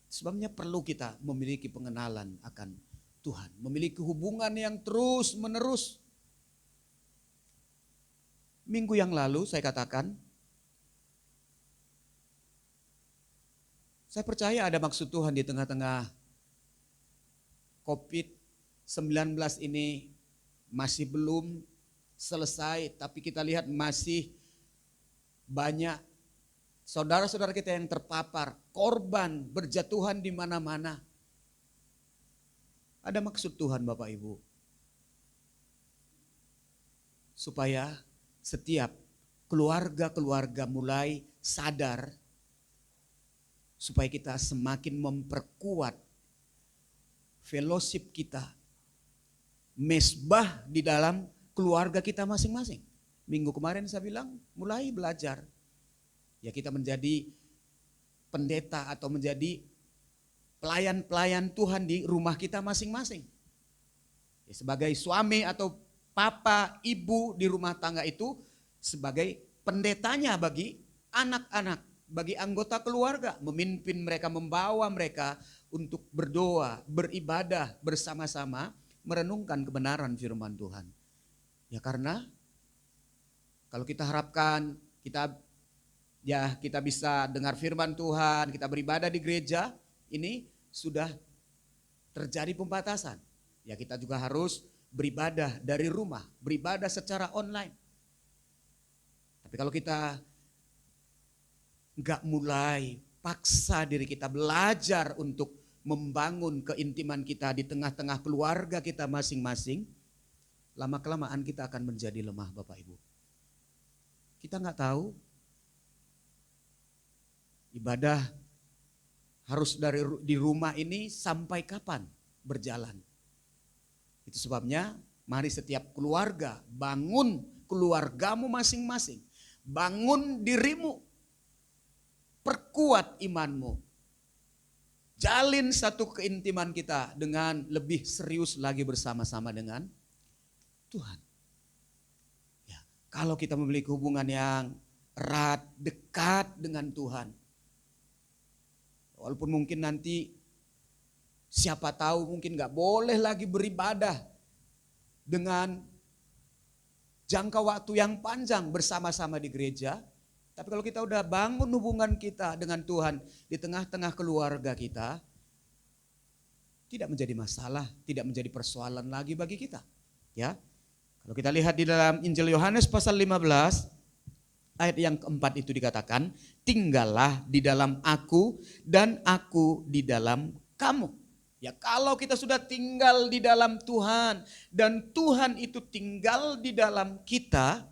Sebabnya perlu kita memiliki pengenalan akan Tuhan, memiliki hubungan yang terus menerus. Minggu yang lalu saya katakan, saya percaya ada maksud Tuhan di tengah-tengah COVID-19 ini masih belum selesai, tapi kita lihat masih banyak saudara-saudara kita yang terpapar, korban berjatuhan di mana-mana. Ada maksud Tuhan Bapak Ibu, supaya setiap keluarga-keluarga mulai sadar, supaya kita semakin memperkuat fellowship kita, mesbah di dalam keluarga kita masing-masing. Minggu kemarin saya bilang mulai belajar, ya kita menjadi pendeta atau menjadi pelayan-pelayan Tuhan di rumah kita masing-masing. Ya, sebagai suami atau papa, ibu di rumah tangga itu sebagai pendetanya bagi anak-anak, bagi anggota keluarga, memimpin mereka, membawa mereka untuk berdoa, beribadah bersama-sama, merenungkan kebenaran firman Tuhan. Ya karena kalau kita harapkan kita bisa dengar firman Tuhan, kita beribadah di gereja, ini sudah terjadi pembatasan. Ya kita juga harus beribadah dari rumah, beribadah secara online. Tapi kalau kita enggak mulai paksa diri kita belajar untuk membangun keintiman kita di tengah-tengah keluarga kita masing-masing, lama-kelamaan kita akan menjadi lemah Bapak Ibu. Kita enggak tahu ibadah Harus di rumah ini sampai kapan berjalan? Itu sebabnya mari setiap keluarga bangun keluargamu masing-masing. Bangun dirimu. Perkuat imanmu. Jalin satu keintiman kita dengan lebih serius lagi bersama-sama dengan Tuhan. Ya, kalau kita memiliki hubungan yang erat, dekat dengan Tuhan. Walaupun mungkin nanti siapa tahu mungkin gak boleh lagi beribadah dengan jangka waktu yang panjang bersama-sama di gereja. Tapi kalau kita udah bangun hubungan kita dengan Tuhan di tengah-tengah keluarga kita, tidak menjadi masalah, tidak menjadi persoalan lagi bagi kita. Ya, kalau kita lihat di dalam Injil Yohanes pasal 15, ayat yang keempat itu dikatakan, tinggallah di dalam aku dan aku di dalam kamu. Ya, kalau kita sudah tinggal di dalam Tuhan dan Tuhan itu tinggal di dalam kita,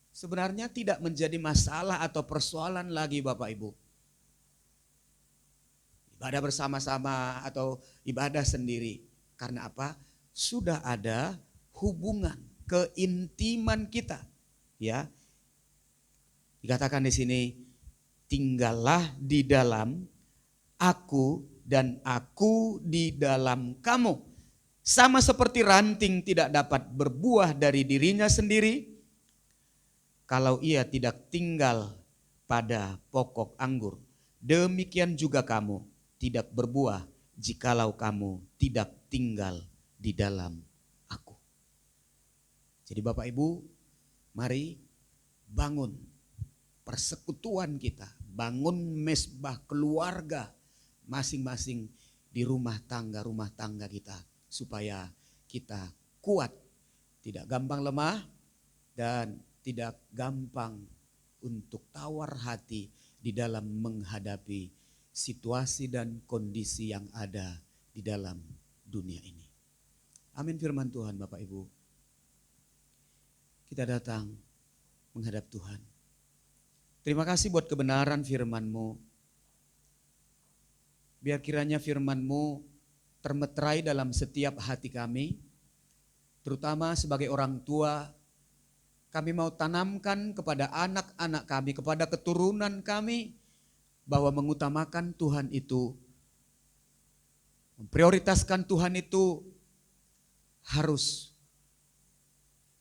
sebenarnya tidak menjadi masalah atau persoalan lagi Bapak Ibu. Ibadah bersama-sama atau ibadah sendiri. Karena apa? Sudah ada hubungan, keintiman kita. Ya. Dikatakan di sini, tinggallah di dalam aku dan aku di dalam kamu. Sama seperti ranting tidak dapat berbuah dari dirinya sendiri, kalau ia tidak tinggal pada pokok anggur, demikian juga kamu tidak berbuah jikalau kamu tidak tinggal di dalam aku. Jadi Bapak Ibu, mari bangun persekutuan kita, bangun mesbah keluarga masing-masing di rumah tangga kita, supaya kita kuat, tidak gampang lemah dan tidak gampang untuk tawar hati di dalam menghadapi situasi dan kondisi yang ada di dalam dunia ini. Amin firman Tuhan Bapak Ibu. Kita datang menghadap Tuhan. Terima kasih buat kebenaran firman-Mu. Biar kiranya firman-Mu termeterai dalam setiap hati kami, terutama sebagai orang tua. Kami mau tanamkan kepada anak-anak kami, kepada keturunan kami, bahwa mengutamakan Tuhan itu, memprioritaskan Tuhan itu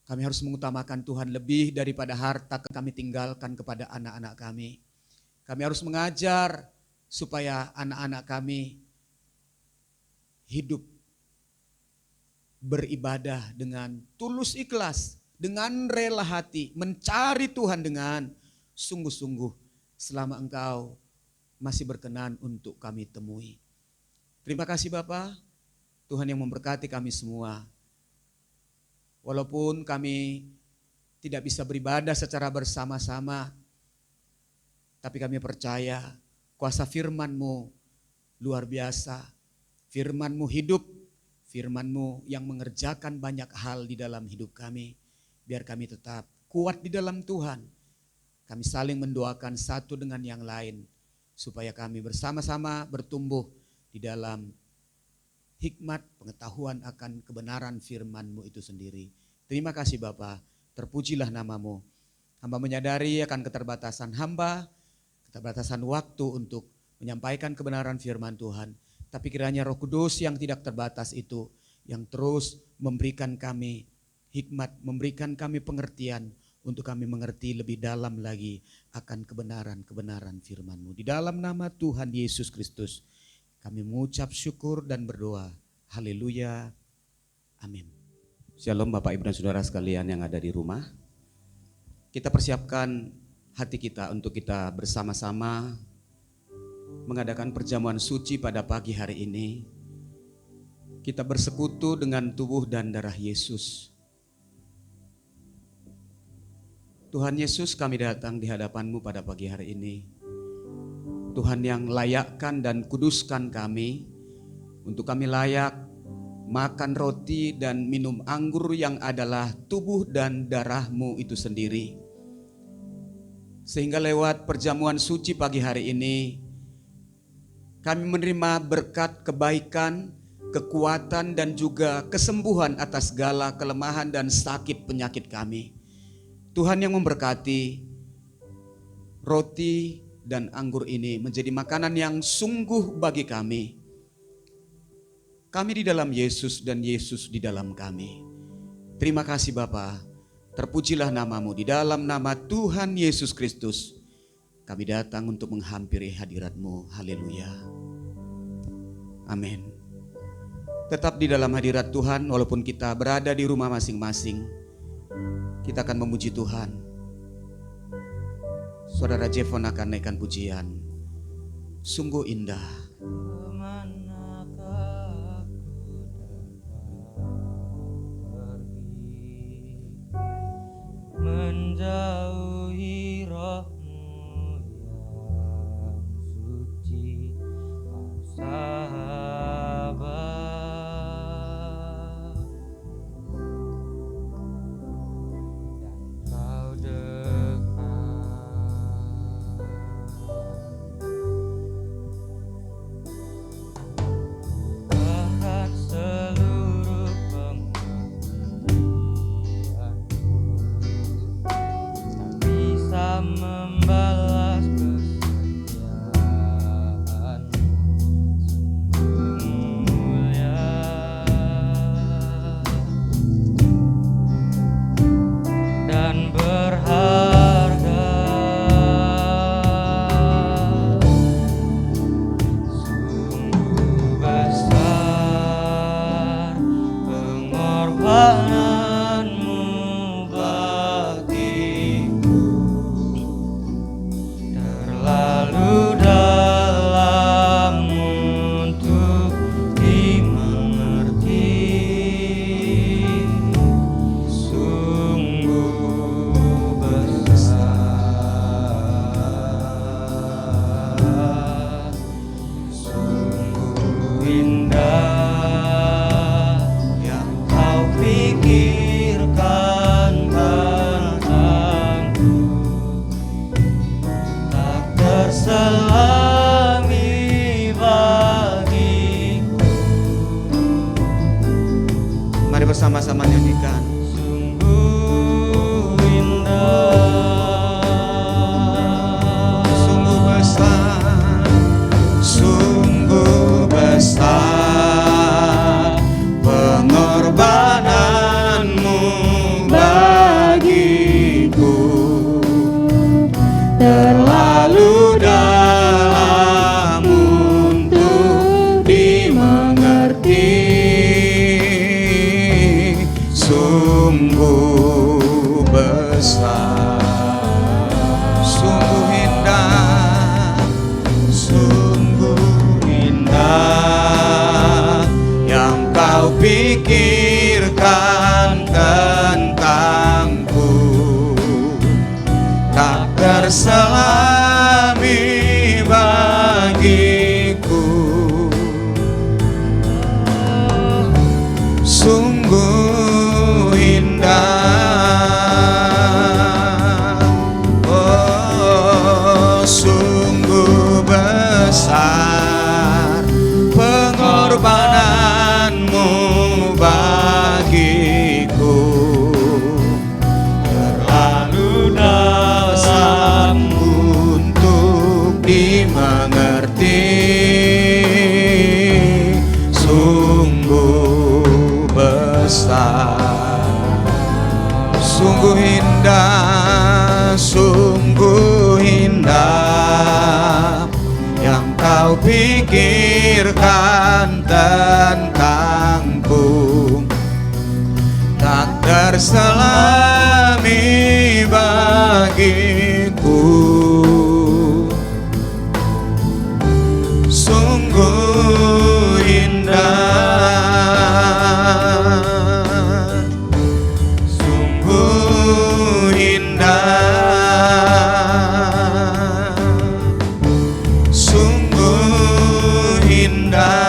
kami harus mengutamakan Tuhan lebih daripada harta kami tinggalkan kepada anak-anak kami. Kami harus mengajar supaya anak-anak kami hidup beribadah dengan tulus ikhlas, dengan rela hati, mencari Tuhan dengan sungguh-sungguh selama Engkau masih berkenan untuk kami temui. Terima kasih Bapa, Tuhan yang memberkati kami semua. Walaupun kami tidak bisa beribadah secara bersama-sama, tapi kami percaya kuasa firman-Mu luar biasa. Firman-Mu hidup, firman-Mu yang mengerjakan banyak hal di dalam hidup kami. Biar kami tetap kuat di dalam Tuhan. Kami saling mendoakan satu dengan yang lain, supaya kami bersama-sama bertumbuh di dalam hikmat pengetahuan akan kebenaran firman-Mu itu sendiri. Terima kasih Bapa, terpujilah nama-Mu. Hamba menyadari akan keterbatasan hamba, keterbatasan waktu untuk menyampaikan kebenaran firman Tuhan. Tapi kiranya Roh Kudus yang tidak terbatas itu, yang terus memberikan kami hikmat, memberikan kami pengertian untuk kami mengerti lebih dalam lagi akan kebenaran-kebenaran firman-Mu. Di dalam nama Tuhan Yesus Kristus kami mengucap syukur dan berdoa. Haleluya. Amin. Shalom Bapak Ibu dan Saudara sekalian yang ada di rumah. Kita persiapkan hati kita untuk kita bersama-sama mengadakan perjamuan suci pada pagi hari ini. Kita bersekutu dengan tubuh dan darah Yesus. Tuhan Yesus, kami datang di hadapan-Mu pada pagi hari ini. Tuhan yang layakkan dan kuduskan kami, untuk kami layak makan roti dan minum anggur yang adalah tubuh dan darah-Mu itu sendiri. Sehingga lewat perjamuan suci pagi hari ini, Kami menerima berkat kebaikan, kekuatan dan juga kesembuhan atas segala kelemahan dan sakit penyakit kami. Tuhan yang memberkati roti dan anggur ini menjadi makanan yang sungguh bagi kami. Kami di dalam Yesus dan Yesus di dalam kami. Terima kasih Bapa. Terpujilah namamu. Di dalam nama Tuhan Yesus Kristus kami datang untuk menghampiri hadirat-Mu. Haleluya. Amin. Tetap di dalam hadirat Tuhan walaupun kita berada di rumah masing-masing. Kita akan memuji Tuhan. Saudara Jevon akan naikkan pujian. Sungguh indah. Menjauhi roh-Mu yang suci, Kau sahabat, dan Kau dekat. Bahkan seluruh bisa membalas kesetiaan-Mu, sungguh mulia dan berharga, sungguh besar pengorbanan-Mu bagiku. Terlalu dalam untuk dimengerti, sungguh besar, sungguh indah yang Kau pikirkan tentangku, tak terselami bagiku. Mari bersama-sama nyanyikan. Sungguh indah, Sungguh besar, sungguh besar pengorbanan-Mu bagiku. Terlalu dalam untuk dimengerti, sungguh besar, sungguh indah, sungguh indah yang Kau pikirkan tentangku, tak terselami bagiku. Sungguh indah, oh sungguh besar pengorbanan-Mu bagiku. Terlalu dalam untuk dimengerti, sungguh besar, sungguh indah, sungguh indah yang Kau pikirkan tentangku, tak terselami bagiku. Sungguh indah, sungguh indah, sungguh indah.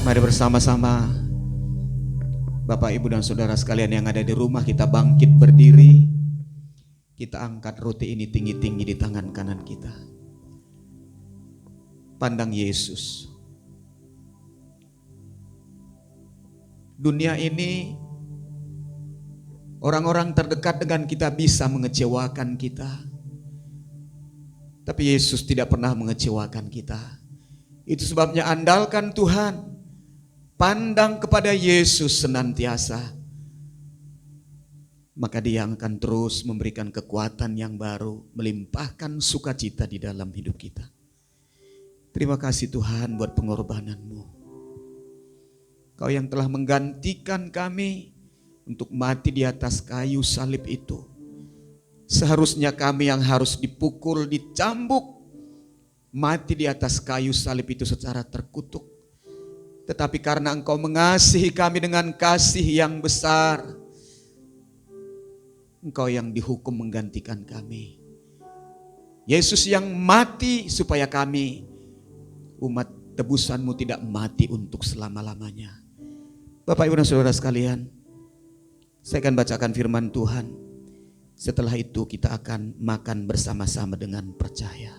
Mari bersama-sama Bapak, Ibu dan Saudara sekalian yang ada di rumah, kita bangkit berdiri. Kita angkat roti ini tinggi-tinggi di tangan kanan kita. Pandang Yesus. Dunia ini, orang-orang terdekat dengan kita bisa mengecewakan kita. Tapi Yesus tidak pernah mengecewakan kita. Itu sebabnya andalkan Tuhan. Pandang kepada Yesus senantiasa. Maka Dia akan terus memberikan kekuatan yang baru, melimpahkan sukacita di dalam hidup kita. Terima kasih Tuhan buat pengorbanan-Mu. Kau yang telah menggantikan kami untuk mati di atas kayu salib itu. Seharusnya kami yang harus dipukul, dicambuk, mati di atas kayu salib itu secara terkutuk. Tetapi karena Engkau mengasihi kami dengan kasih yang besar, Engkau yang dihukum menggantikan kami. Yesus yang mati supaya kami, umat tebusan-Mu, tidak mati untuk selama-lamanya. Bapak Ibu dan Saudara sekalian, saya akan bacakan firman Tuhan. Setelah itu kita akan makan bersama-sama dengan percaya.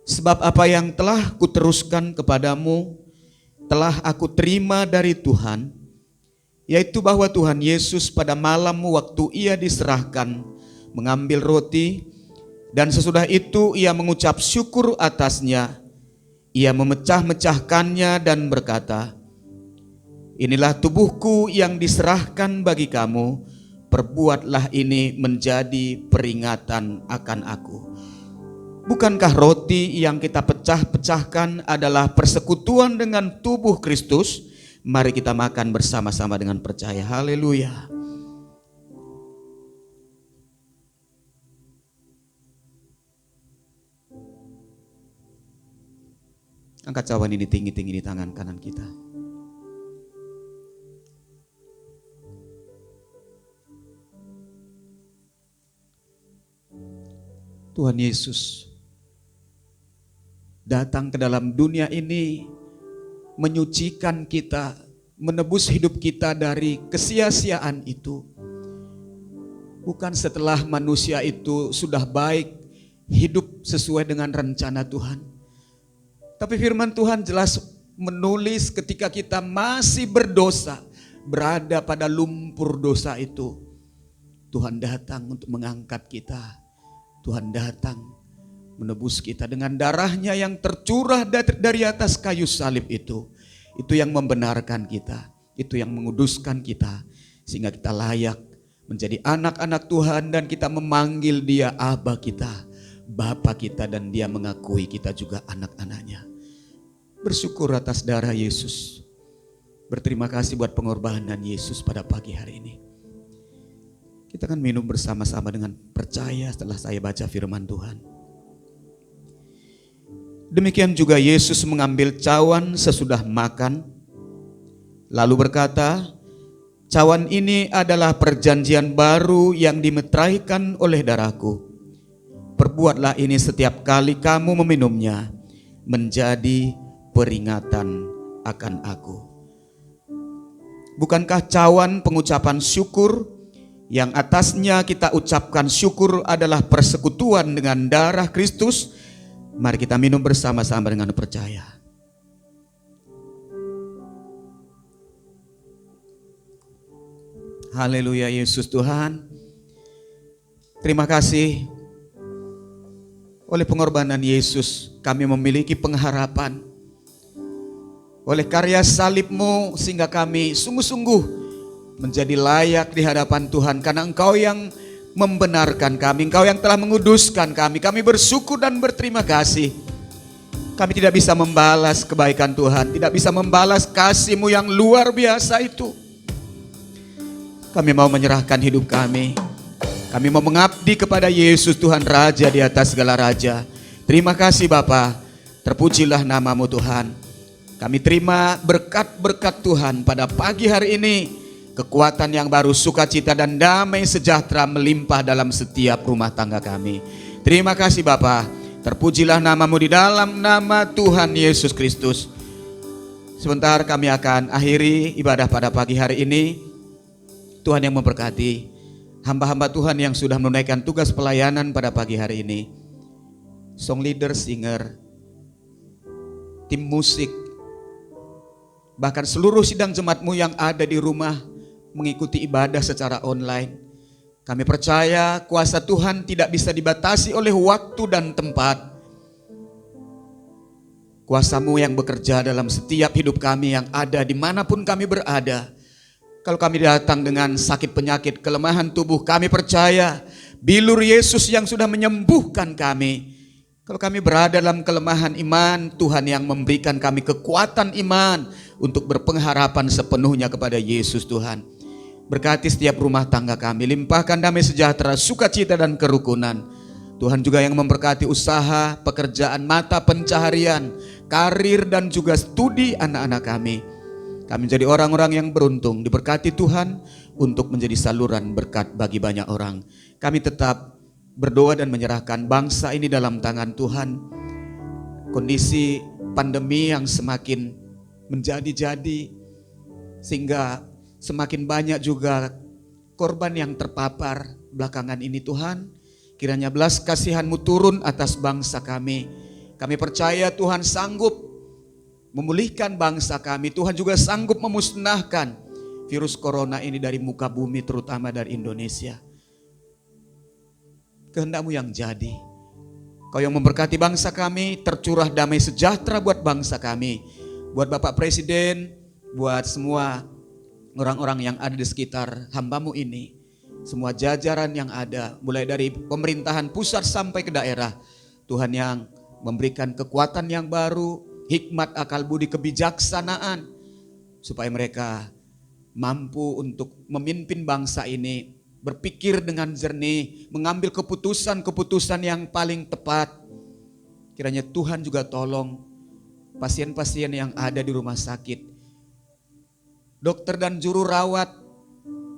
Sebab apa yang telah kuteruskan kepadamu telah aku terima dari Tuhan, yaitu bahwa Tuhan Yesus pada malam waktu Ia diserahkan mengambil roti, dan sesudah itu Ia mengucap syukur atasnya. Ia memecah-mecahkannya dan berkata, "Inilah tubuhku yang diserahkan bagi kamu, perbuatlah ini menjadi peringatan akan aku." Bukankah roti yang kita pecah-pecahkan adalah persekutuan dengan tubuh Kristus? Mari kita makan bersama-sama dengan percaya. Haleluya. Angkat cawan ini tinggi-tinggi di tangan kanan kita. Tuhan Yesus datang ke dalam dunia ini menyucikan kita, menebus hidup kita dari kesia-siaan itu. Bukan setelah manusia itu sudah baik, hidup sesuai dengan rencana Tuhan. Tapi firman Tuhan jelas menulis ketika kita masih berdosa, berada pada lumpur dosa itu, Tuhan datang untuk mengangkat kita. Tuhan datang menebus kita dengan darahnya yang tercurah dari atas kayu salib itu. Itu yang membenarkan kita, itu yang menguduskan kita, sehingga kita layak menjadi anak-anak Tuhan dan kita memanggil Dia Aba kita, Bapa kita, dan Dia mengakui kita juga anak-anaknya. Bersyukur atas darah Yesus. Berterima kasih buat pengorbanan Yesus pada pagi hari ini. Kita akan minum bersama-sama dengan percaya setelah saya baca firman Tuhan. Demikian juga Yesus mengambil cawan sesudah makan, lalu berkata, "Cawan ini adalah perjanjian baru yang dimeteraikan oleh darahku. Perbuatlah ini setiap kali kamu meminumnya, menjadi peringatan akan aku." Bukankah cawan pengucapan syukur yang atasnya kita ucapkan syukur adalah persekutuan dengan darah Kristus? Mari kita minum bersama-sama dengan percaya. Haleluya, Yesus Tuhan. Terima kasih. Oleh pengorbanan Yesus kami memiliki pengharapan. Oleh karya salib-Mu sehingga kami sungguh-sungguh menjadi layak di hadapan Tuhan. Karena Engkau yang membenarkan kami, Engkau yang telah menguduskan kami. Kami bersyukur dan berterima kasih. Kami tidak bisa membalas kebaikan Tuhan, tidak bisa membalas kasih-Mu yang luar biasa itu. Kami mau menyerahkan hidup kami. Kami mau mengabdi kepada Yesus Tuhan Raja di atas segala raja. Terima kasih Bapa, terpujilah nama-Mu Tuhan. Kami terima berkat-berkat Tuhan pada pagi hari ini. Kekuatan yang baru, sukacita dan damai sejahtera melimpah dalam setiap rumah tangga kami. Terima kasih Bapa, terpujilah nama-Mu di dalam nama Tuhan Yesus Kristus. Sebentar kami akan akhiri ibadah pada pagi hari ini. Tuhan yang memberkati. hamba-hamba Tuhan yang sudah menunaikan tugas pelayanan pada pagi hari ini. Song leader, singer, tim musik, bahkan seluruh sidang jemaatmu yang ada di rumah mengikuti ibadah secara online. Kami percaya kuasa Tuhan tidak bisa dibatasi oleh waktu dan tempat. Kuasa-Mu yang bekerja dalam setiap hidup kami yang ada dimanapun kami berada. Kalau kami datang dengan sakit penyakit, kelemahan tubuh, kami percaya bilur Yesus yang sudah menyembuhkan kami. Kalau kami berada dalam kelemahan iman, Tuhan yang memberikan kami kekuatan iman untuk berpengharapan sepenuhnya kepada Yesus Tuhan. Berkati setiap rumah tangga kami, limpahkan damai sejahtera, sukacita dan kerukunan. Tuhan juga yang memberkati usaha, pekerjaan, mata pencaharian, karir dan juga studi anak-anak kami. Kami menjadi orang-orang yang beruntung, diberkati Tuhan untuk menjadi saluran berkat bagi banyak orang. Kami tetap berdoa dan menyerahkan bangsa ini dalam tangan Tuhan. Kondisi pandemi yang semakin menjadi-jadi sehingga semakin banyak juga korban yang terpapar belakangan ini Tuhan. Kiranya belas kasihan-Mu turun atas bangsa kami. Kami percaya Tuhan sanggup memulihkan bangsa kami. Tuhan juga sanggup memusnahkan virus corona ini dari muka bumi, terutama dari Indonesia. Kehendak-Mu yang jadi. Kau yang memberkati bangsa kami, tercurah damai sejahtera buat bangsa kami. Buat Bapak Presiden, buat semua orang-orang yang ada di sekitar hamba-Mu ini. Semua jajaran yang ada, mulai dari pemerintahan pusat sampai ke daerah. Tuhan yang memberikan kekuatan yang baru, hikmat, akal budi, kebijaksanaan. Supaya mereka mampu untuk memimpin bangsa ini, berpikir dengan jernih, mengambil keputusan-keputusan yang paling tepat. Kiranya Tuhan juga tolong pasien-pasien yang ada di rumah sakit, dokter dan juru rawat.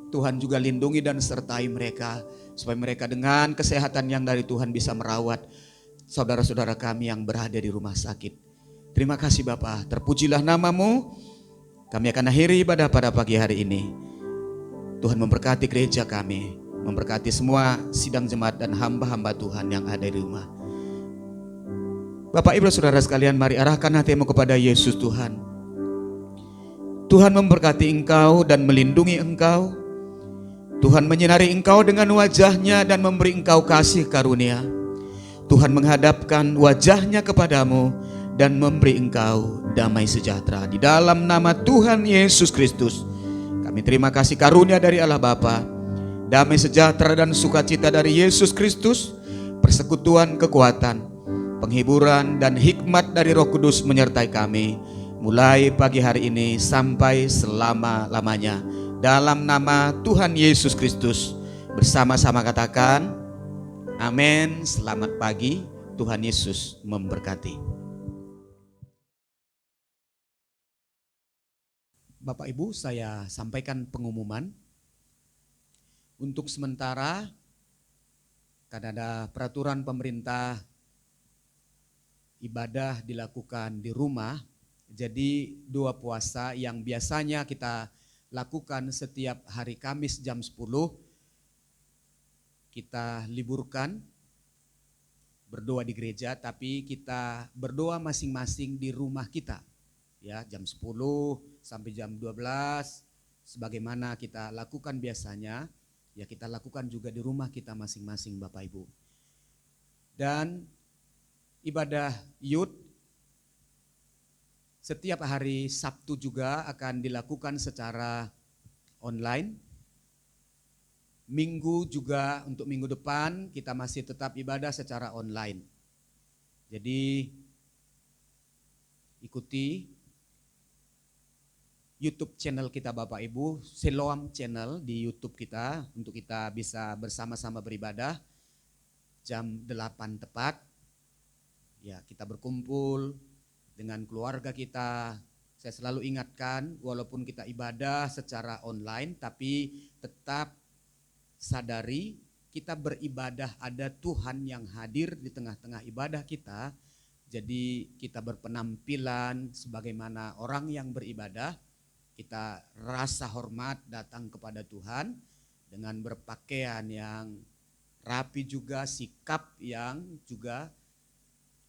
Tuhan juga lindungi dan sertai mereka, supaya mereka dengan kesehatan yang dari Tuhan bisa merawat saudara-saudara kami yang berada di rumah sakit. Terima kasih Bapa, terpujilah nama-Mu. Kami akan akhiri ibadah pada pagi hari ini. Tuhan memberkati gereja kami, memberkati semua sidang jemaat dan hamba-hamba Tuhan yang ada di rumah. Bapak Ibu Saudara sekalian, mari arahkan hatimu kepada Yesus Tuhan. Tuhan memberkati engkau dan melindungi engkau. Tuhan menyinari engkau dengan wajah-Nya dan memberi engkau kasih karunia. Tuhan menghadapkan wajah-Nya kepadamu dan memberi engkau damai sejahtera. Di dalam nama Tuhan Yesus Kristus, kami terima kasih karunia dari Allah Bapa, damai sejahtera dan sukacita dari Yesus Kristus, persekutuan kekuatan, penghiburan dan hikmat dari Roh Kudus menyertai kami, mulai pagi hari ini sampai selama-lamanya. Dalam nama Tuhan Yesus Kristus, bersama-sama katakan amin. Selamat pagi, Tuhan Yesus memberkati. Bapak Ibu, saya sampaikan pengumuman. Untuk sementara, karena ada peraturan pemerintah ibadah dilakukan di rumah, jadi 2 puasa yang biasanya kita lakukan setiap hari Kamis jam 10, kita liburkan berdoa di gereja, tapi kita berdoa masing-masing di rumah kita. Ya, jam 10 sampai jam 12 sebagaimana kita lakukan biasanya, ya kita lakukan juga di rumah kita masing-masing Bapak Ibu. Dan ibadah youth setiap hari Sabtu juga akan dilakukan secara online. Minggu juga, untuk minggu depan kita masih tetap ibadah secara online. Jadi ikuti YouTube channel kita Bapak Ibu, Siloam Channel di YouTube kita, untuk kita bisa bersama-sama beribadah jam 8 tepat. Ya, kita berkumpul dengan keluarga kita. Saya selalu ingatkan, walaupun kita ibadah secara online, tapi tetap sadari kita beribadah, ada Tuhan yang hadir di tengah-tengah ibadah kita. Jadi kita berpenampilan sebagaimana orang yang beribadah, kita rasa hormat datang kepada Tuhan, dengan berpakaian yang rapi juga, sikap yang juga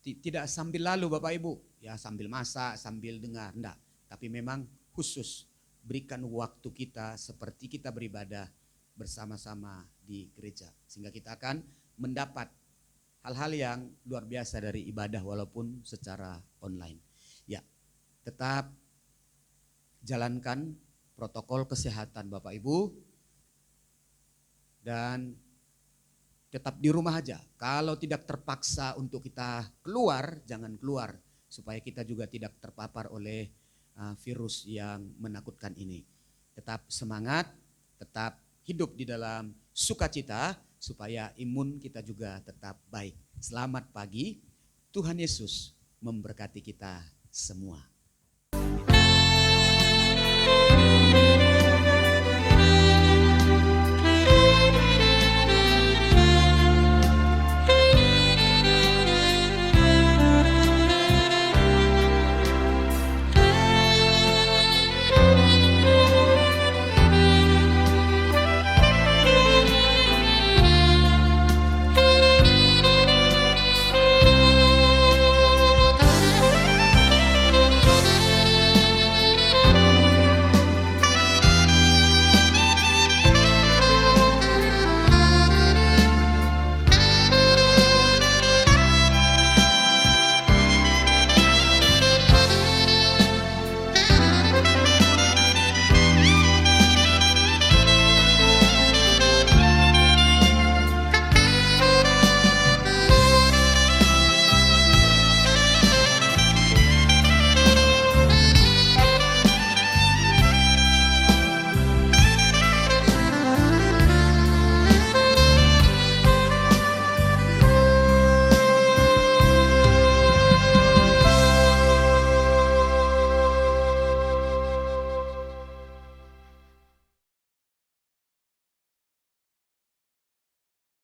tidak sambil lalu Bapak Ibu, ya sambil masak, sambil dengar, enggak. Tapi memang khusus berikan waktu kita seperti kita beribadah bersama-sama di gereja. Sehingga kita akan mendapat hal-hal yang luar biasa dari ibadah walaupun secara online. Ya, tetap jalankan protokol kesehatan Bapak Ibu dan tetap di rumah aja. Kalau tidak terpaksa untuk kita keluar, jangan keluar supaya kita juga tidak terpapar oleh virus yang menakutkan ini. Tetap semangat, tetap hidup di dalam sukacita supaya imun kita juga tetap baik. Selamat pagi, Tuhan Yesus memberkati kita semua.